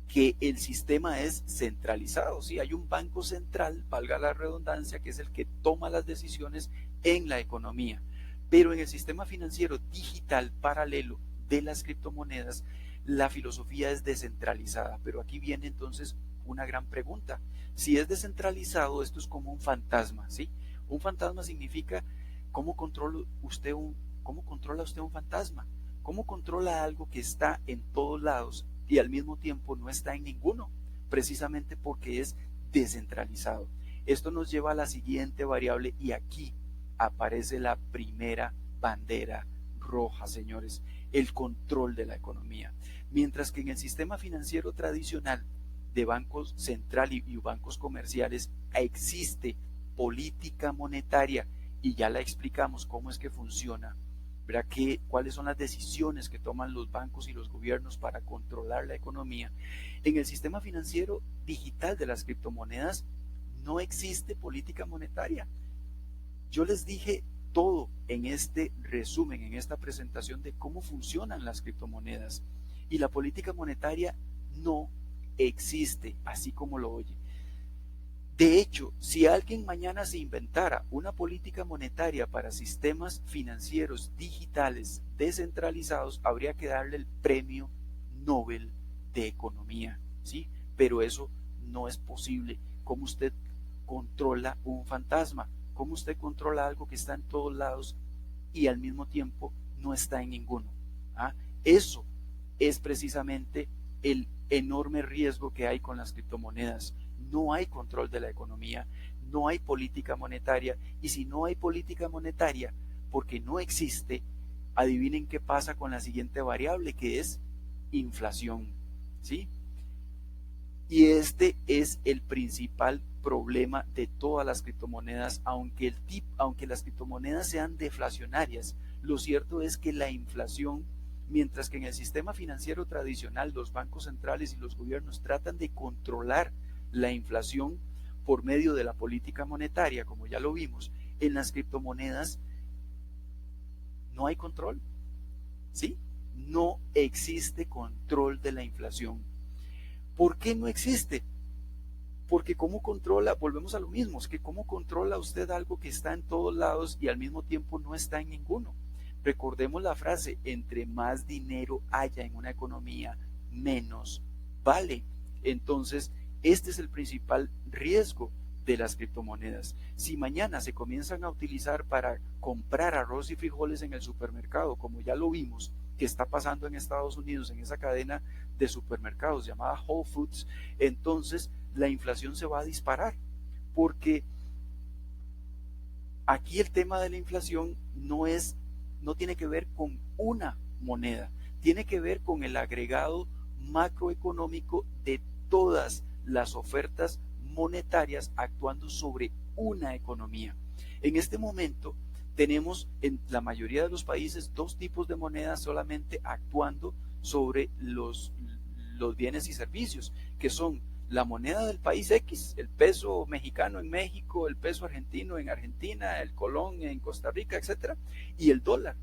que el sistema es centralizado, ¿sí? Hay un banco central, valga la redundancia, que es el que toma las decisiones en la economía. Pero en el sistema financiero digital paralelo de las criptomonedas, la filosofía es descentralizada. Pero aquí viene entonces una gran pregunta. Si es descentralizado, esto es como un fantasma, ¿sí? Un fantasma significa ¿cómo controla usted un fantasma? ¿Cómo controla algo que está en todos lados y al mismo tiempo no está en ninguno? Precisamente porque es descentralizado. Esto nos lleva a la siguiente variable y aquí aparece la primera bandera roja, señores, el control de la economía. Mientras que en el sistema financiero tradicional de bancos central y bancos comerciales existe política monetaria y ya la explicamos cómo es que funciona, ¿verdad? ¿Cuáles son las decisiones que toman los bancos y los gobiernos para controlar la economía? En el sistema financiero digital de las criptomonedas no existe política monetaria. Yo les dije todo en este resumen, en esta presentación de cómo funcionan las criptomonedas, y la política monetaria no existe, así como lo oye. De hecho, si alguien mañana se inventara una política monetaria para sistemas financieros digitales descentralizados, habría que darle el premio Nobel de Economía, ¿sí? Pero eso no es posible. ¿Cómo usted controla un fantasma? ¿Cómo usted controla algo que está en todos lados y al mismo tiempo no está en ninguno? ¿Ah? Eso es precisamente el enorme riesgo que hay con las criptomonedas. No hay control de la economía, no hay política monetaria, y si no hay política monetaria, porque no existe, adivinen qué pasa con la siguiente variable, que es inflación, ¿sí? Y este es el principal problema de todas las criptomonedas, aunque las criptomonedas sean deflacionarias, lo cierto es que la inflación, mientras que en el sistema financiero tradicional los bancos centrales y los gobiernos tratan de controlar la inflación por medio de la política monetaria, como ya lo vimos, en las criptomonedas no hay control, ¿sí? No existe control de la inflación. ¿Por qué no existe? Porque cómo controla, volvemos a lo mismo, es que cómo controla usted algo que está en todos lados y al mismo tiempo no está en ninguno. Recordemos la frase, entre más dinero haya en una economía, menos vale. Entonces, este es el principal riesgo de las criptomonedas. Si mañana se comienzan a utilizar para comprar arroz y frijoles en el supermercado, como ya lo vimos, que está pasando en Estados Unidos, en esa cadena de supermercados llamada Whole Foods, entonces la inflación se va a disparar, porque aquí el tema de la inflación no tiene que ver con una moneda, tiene que ver con el agregado macroeconómico de todas las ofertas monetarias actuando sobre una economía. En este momento tenemos en la mayoría de los países dos tipos de monedas solamente actuando sobre los bienes y servicios, que son la moneda del país X, el peso mexicano en México, el peso argentino en Argentina, el colón en Costa Rica, etcétera, y el dólar,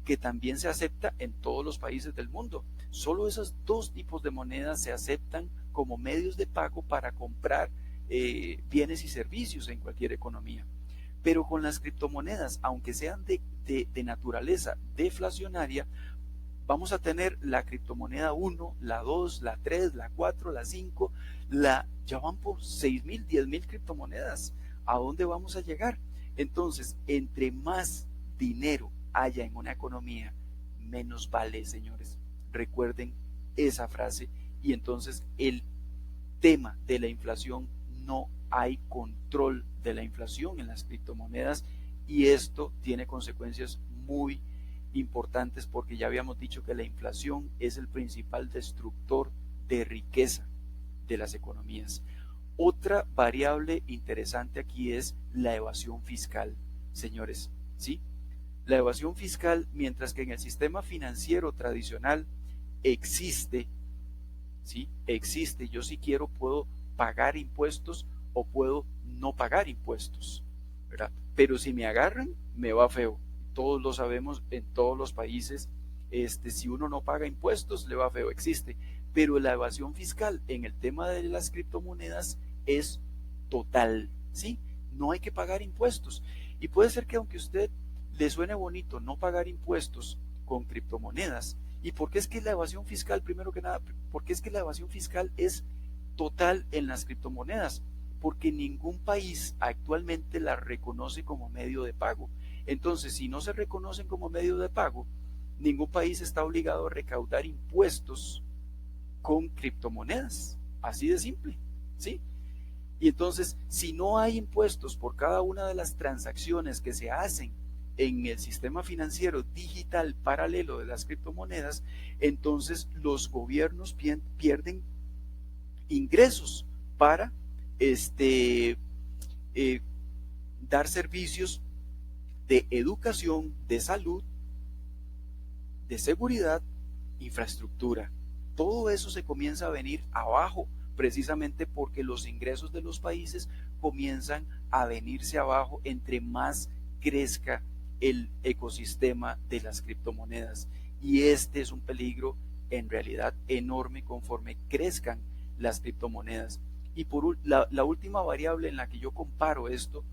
que también se acepta en todos los países del mundo. Solo esos dos tipos de monedas se aceptan como medios de pago para comprar bienes y servicios en cualquier economía. Pero con las criptomonedas, aunque sean de naturaleza deflacionaria, vamos a tener la criptomoneda 1, la 2, la 3, la 4, la 5, ya van por 6.000, 10.000 criptomonedas. ¿A dónde vamos a llegar? Entonces, entre más dinero haya en una economía, menos vale, señores. Recuerden esa frase. Y entonces el tema de la inflación, no hay control de la inflación en las criptomonedas, y esto tiene consecuencias muy importantes, porque ya habíamos dicho que la inflación es el principal destructor de riqueza de las economías. Otra variable interesante aquí es la evasión fiscal, señores, ¿sí? La evasión fiscal, mientras que en el sistema financiero tradicional existe, ¿sí? Existe, yo si quiero puedo pagar impuestos o puedo no pagar impuestos, ¿verdad? Pero si me agarran, me va feo. Todos lo sabemos en todos los países. Si uno no paga impuestos, le va feo, existe. Pero la evasión fiscal en el tema de las criptomonedas es total, ¿sí? No hay que pagar impuestos. Y puede ser que aunque a usted le suene bonito no pagar impuestos con criptomonedas, ¿y por qué es que la evasión fiscal, primero que nada, por qué es que la evasión fiscal es total en las criptomonedas? Porque ningún país actualmente la reconoce como medio de pago. Entonces, si no se reconocen como medio de pago, ningún país está obligado a recaudar impuestos con criptomonedas. Así de simple, ¿sí? Y entonces, si no hay impuestos por cada una de las transacciones que se hacen en el sistema financiero digital paralelo de las criptomonedas, entonces los gobiernos pierden ingresos para dar servicios de educación, de salud, de seguridad, infraestructura. Todo eso se comienza a venir abajo, precisamente porque los ingresos de los países comienzan a venirse abajo entre más crezca el ecosistema de las criptomonedas. Y este es un peligro en realidad enorme conforme crezcan las criptomonedas. Y la última variable en la que yo comparo esto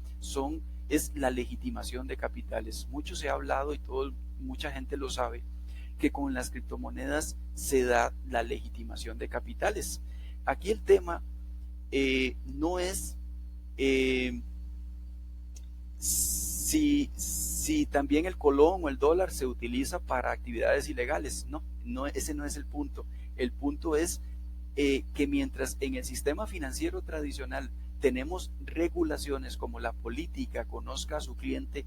es la legitimación de capitales. Mucho se ha hablado y mucha gente lo sabe, que con las criptomonedas se da la legitimación de capitales. Aquí el tema no es si también el colón o el dólar se utiliza para actividades ilegales. No, ese no es el punto. El punto es que mientras en el sistema financiero tradicional tenemos regulaciones como la política conozca a su cliente,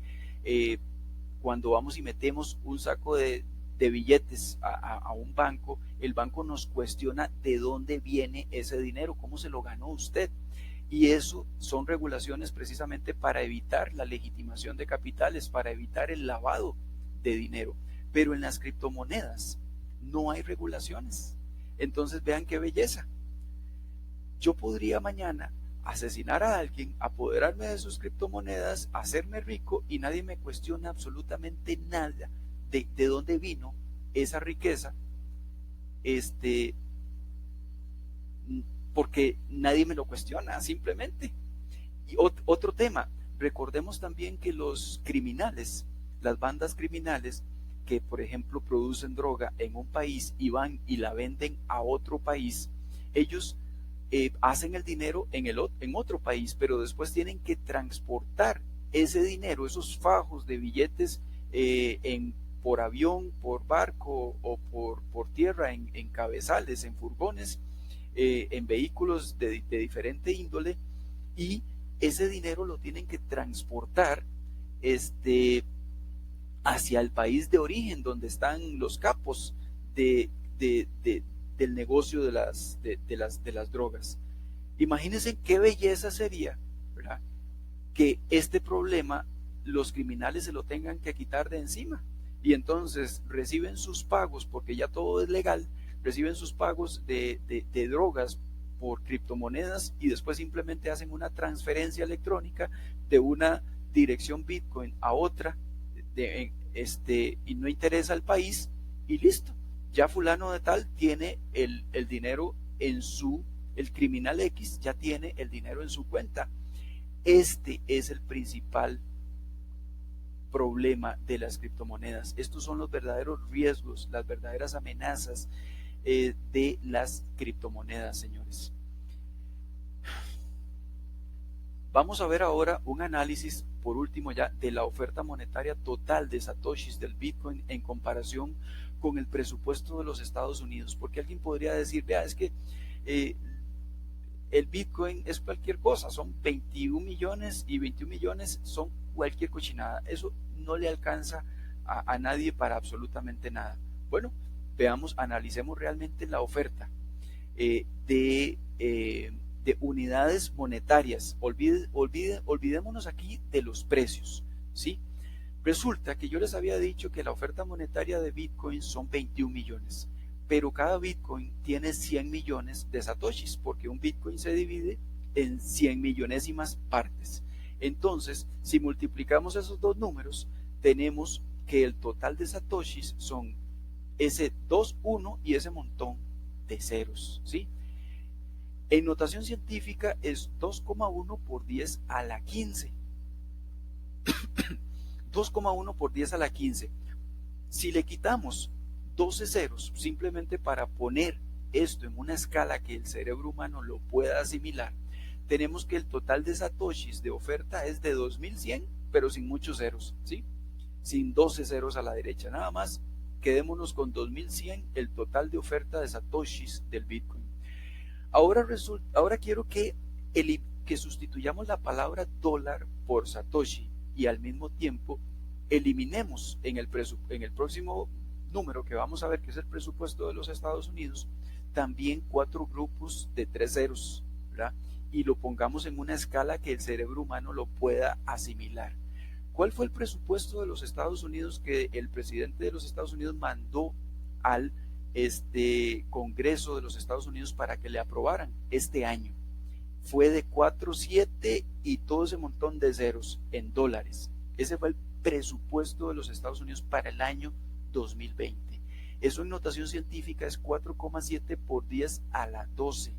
cuando vamos y metemos un saco de billetes a un banco, el banco nos cuestiona de dónde viene ese dinero, cómo se lo ganó usted. Y eso son regulaciones precisamente para evitar la legitimación de capitales, para evitar el lavado de dinero. Pero en las criptomonedas no hay regulaciones. Entonces vean qué belleza. Yo podría mañana asesinar a alguien, apoderarme de sus criptomonedas, hacerme rico y nadie me cuestiona absolutamente nada de dónde vino esa riqueza, porque nadie me lo cuestiona, simplemente. Y otro tema, recordemos también que los criminales, las bandas criminales que por ejemplo producen droga en un país y van y la venden a otro país, ellos hacen el dinero en otro país, pero después tienen que transportar ese dinero, esos fajos de billetes por avión, por barco o por tierra, en cabezales, en furgones, en vehículos de diferente índole, y ese dinero lo tienen que transportar hacia el país de origen donde están los capos del negocio de las drogas. Imagínense qué belleza sería, ¿verdad?, que este problema los criminales se lo tengan que quitar de encima, y entonces reciben sus pagos, porque ya todo es legal, reciben sus pagos de drogas por criptomonedas, y después simplemente hacen una transferencia electrónica de una dirección Bitcoin a otra y no interesa al país y listo. Ya fulano de tal tiene el dinero el criminal X ya tiene el dinero en su cuenta. Este es el principal problema de las criptomonedas. Estos son los verdaderos riesgos, las verdaderas amenazas de las criptomonedas, señores. Vamos a ver ahora un análisis, por último ya, de la oferta monetaria total de satoshis del Bitcoin en comparación con el presupuesto de los Estados Unidos. Porque alguien podría decir, vea, es que el Bitcoin es cualquier cosa, son 21 millones y 21 millones son cualquier cochinada. Eso no le alcanza a nadie para absolutamente nada. Bueno, veamos, analicemos realmente la oferta de unidades monetarias. Olvidémonos aquí de los precios, ¿sí? Resulta que yo les había dicho que la oferta monetaria de Bitcoin son 21 millones, pero cada Bitcoin tiene 100 millones de satoshis, porque un Bitcoin se divide en 100 millonésimas partes. Entonces, si multiplicamos esos dos números, tenemos que el total de satoshis son ese 2, 1 y ese montón de ceros, ¿sí? En notación científica es 2,1 por 10 a la 15. 2,1 por 10 a la 15. Si le quitamos 12 ceros, simplemente para poner esto en una escala que el cerebro humano lo pueda asimilar, tenemos que el total de satoshis de oferta es de 2100, pero sin muchos ceros, ¿sí? Sin 12 ceros a la derecha, nada más. Quedémonos con 2100, el total de oferta de satoshis del Bitcoin. Ahora quiero que sustituyamos la palabra dólar por satoshi y al mismo tiempo eliminemos en el próximo número que vamos a ver, que es el presupuesto de los Estados Unidos, también 4 grupos de 3 ceros, ¿verdad? Y lo pongamos en una escala que el cerebro humano lo pueda asimilar. ¿Cuál fue el presupuesto de los Estados Unidos que el presidente de los Estados Unidos mandó al Congreso de los Estados Unidos para que le aprobaran este año? Fue de 4,7 y todo ese montón de ceros en dólares. Ese fue el presupuesto de los Estados Unidos para el año 2020. Eso en notación científica es 4,7 por 10 a la 12,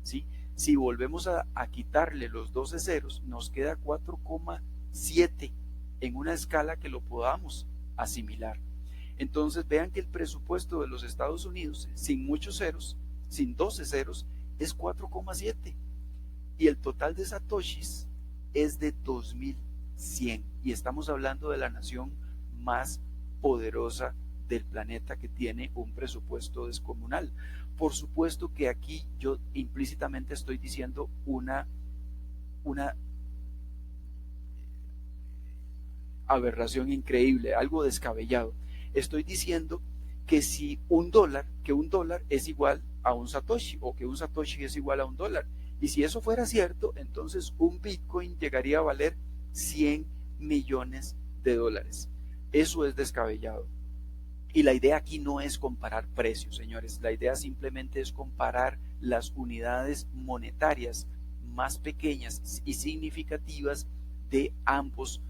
¿sí? Si volvemos a quitarle los 12 ceros, nos queda 4,7 en una escala que lo podamos asimilar. Entonces vean que el presupuesto de los Estados Unidos, sin muchos ceros, sin 12 ceros, es 4,7. Y el total de satoshis es de 2100. Y estamos hablando de la nación más poderosa del planeta, que tiene un presupuesto descomunal. Por supuesto que aquí yo implícitamente estoy diciendo una aberración increíble, algo descabellado. Estoy diciendo que un dólar es igual a un satoshi, o que un satoshi es igual a un dólar. Y si eso fuera cierto, entonces un Bitcoin llegaría a valer 100 millones de dólares. Eso es descabellado. Y la idea aquí no es comparar precios, señores. La idea simplemente es comparar las unidades monetarias más pequeñas y significativas de ambos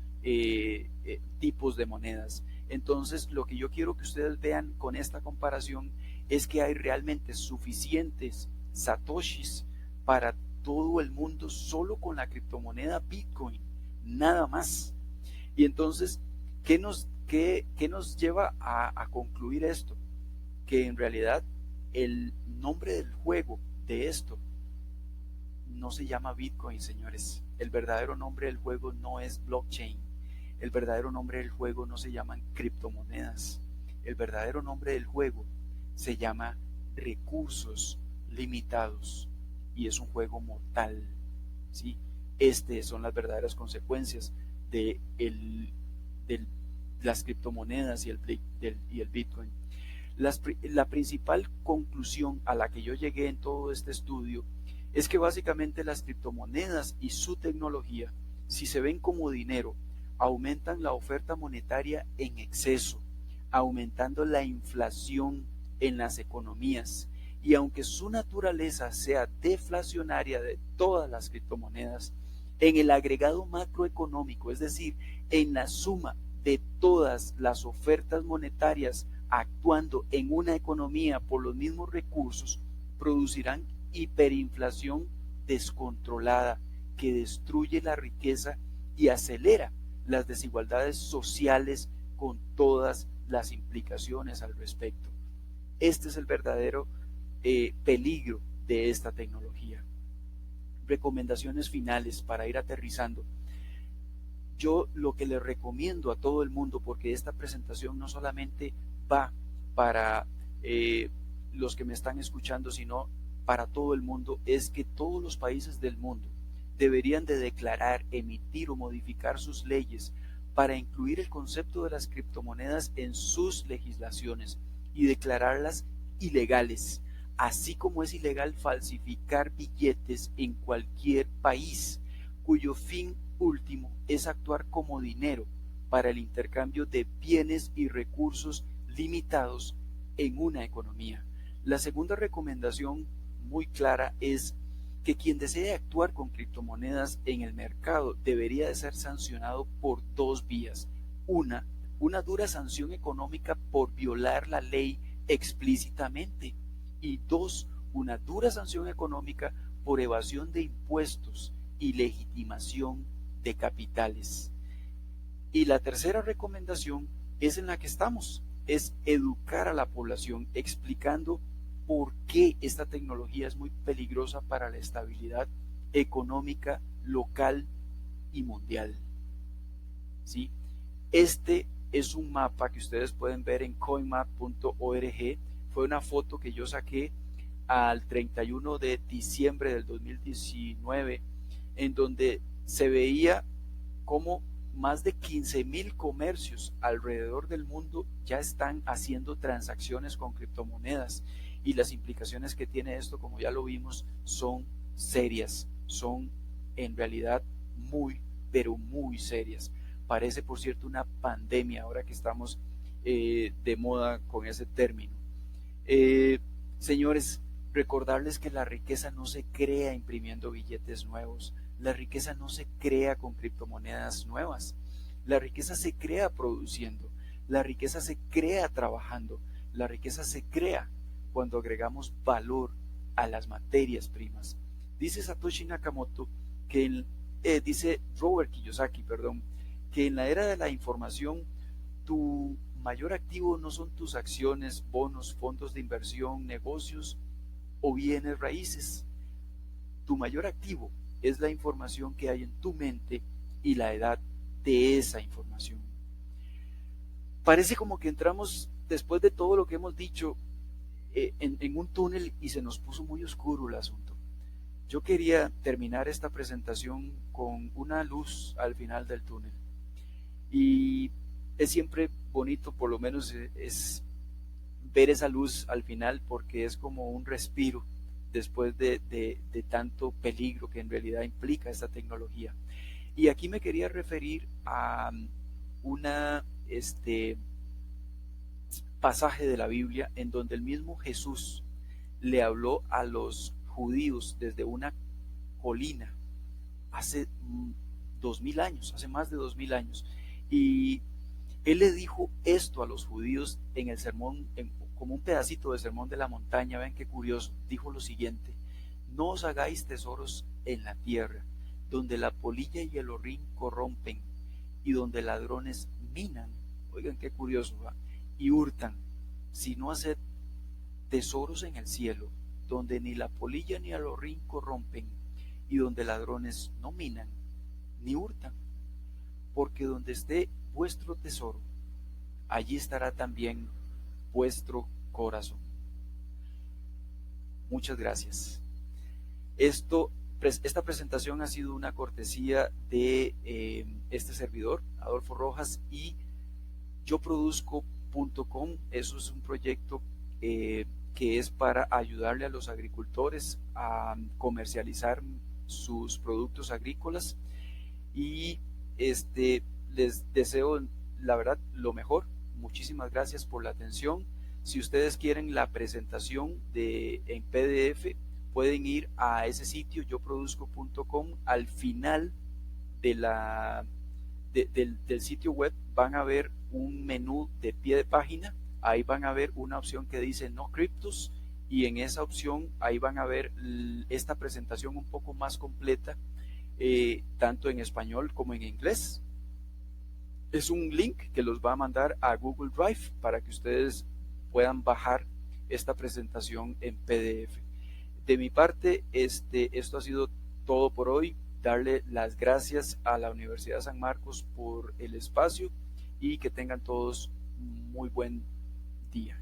tipos de monedas. Entonces, lo que yo quiero que ustedes vean con esta comparación es que hay realmente suficientes satoshis para todo el mundo solo con la criptomoneda Bitcoin, nada más. Y entonces, ¿qué nos lleva a concluir esto? Que en realidad el nombre del juego de esto no se llama Bitcoin, señores. El verdadero nombre del juego no es blockchain. El verdadero nombre del juego no se llaman criptomonedas. El verdadero nombre del juego se llama recursos limitados. Y es un juego mortal, ¿sí? Estas son las verdaderas consecuencias de las criptomonedas y el Bitcoin. La principal conclusión a la que yo llegué en todo este estudio es que básicamente las criptomonedas y su tecnología, si se ven como dinero, aumentan la oferta monetaria en exceso, aumentando la inflación en las economías. Y aunque su naturaleza sea deflacionaria de todas las criptomonedas, en el agregado macroeconómico, es decir, en la suma de todas las ofertas monetarias actuando en una economía por los mismos recursos, producirán hiperinflación descontrolada que destruye la riqueza y acelera las desigualdades sociales con todas las implicaciones al respecto. Este es el verdadero peligro de esta tecnología. Recomendaciones finales para ir aterrizando. Yo lo que le recomiendo a todo el mundo, porque esta presentación no solamente va para los que me están escuchando, sino para todo el mundo, es que todos los países del mundo deberían de declarar, emitir o modificar sus leyes para incluir el concepto de las criptomonedas en sus legislaciones y declararlas ilegales, así como es ilegal falsificar billetes en cualquier país, cuyo fin último es actuar como dinero para el intercambio de bienes y recursos limitados en una economía. La segunda recomendación muy clara es que quien desee actuar con criptomonedas en el mercado debería de ser sancionado por dos vías. Una dura sanción económica por violar la ley explícitamente, y dos, una dura sanción económica por evasión de impuestos y legitimación de capitales. Y la tercera recomendación es en la que estamos, es educar a la población explicando por qué esta tecnología es muy peligrosa para la estabilidad económica local y mundial. ¿Sí? Este es un mapa que ustedes pueden ver en coinmap.org. Fue una foto que yo saqué al 31 de diciembre del 2019, en donde se veía cómo más de 15,000 comercios alrededor del mundo ya están haciendo transacciones con criptomonedas, y las implicaciones que tiene esto, como ya lo vimos, son serias, son en realidad muy, pero muy serias. Parece, por cierto, una pandemia ahora que estamos de moda con ese término. Señores, recordarles que la riqueza no se crea imprimiendo billetes nuevos, la riqueza no se crea con criptomonedas nuevas, la riqueza se crea produciendo, la riqueza se crea trabajando, la riqueza se crea cuando agregamos valor a las materias primas. Dice Satoshi Nakamoto que dice Robert Kiyosaki, perdón, que en la era de la información tu mayor activo no son tus acciones, bonos, fondos de inversión, negocios o bienes raíces. Tu mayor activo es la información que hay en tu mente y la edad de esa información. Parece como que entramos, después de todo lo que hemos dicho, en un túnel y se nos puso muy oscuro el asunto. Yo quería terminar esta presentación con una luz al final del túnel. Y es siempre bonito, por lo menos es ver esa luz al final, porque es como un respiro después de tanto peligro que en realidad implica esta tecnología. Y aquí me quería referir a una pasaje de la Biblia en donde el mismo Jesús le habló a los judíos desde una colina hace 2000 años, hace más de 2000 años. Y él le dijo esto a los judíos en el sermón, como un pedacito de sermón de la montaña. Ven qué curioso. Dijo lo siguiente: no os hagáis tesoros en la tierra, donde la polilla y el horrín corrompen, y donde ladrones minan. Oigan qué curioso, ¿va? Y hurtan, sino haced tesoros en el cielo, donde ni la polilla ni el horrín corrompen, y donde ladrones no minan ni hurtan, porque donde esté vuestro tesoro, allí estará también vuestro corazón. Muchas gracias. Esta presentación ha sido una cortesía de este servidor, Adolfo Rojas, y yoproduzco.com. Eso es un proyecto que es para ayudarle a los agricultores a comercializar sus productos agrícolas, y les deseo la verdad lo mejor. Muchísimas gracias por la atención. Si ustedes quieren la presentación en PDF, pueden ir a ese sitio yoproduzco.com. Al final de del sitio web van a ver un menú de pie de página. Ahí van a ver una opción que dice No Cryptos, y en esa opción ahí van a ver esta presentación un poco más completa, tanto en español como en inglés. Es un link que los va a mandar a Google Drive para que ustedes puedan bajar esta presentación en PDF. De mi parte, esto ha sido todo por hoy. Darle las gracias a la Universidad San Marcos por el espacio y que tengan todos muy buen día.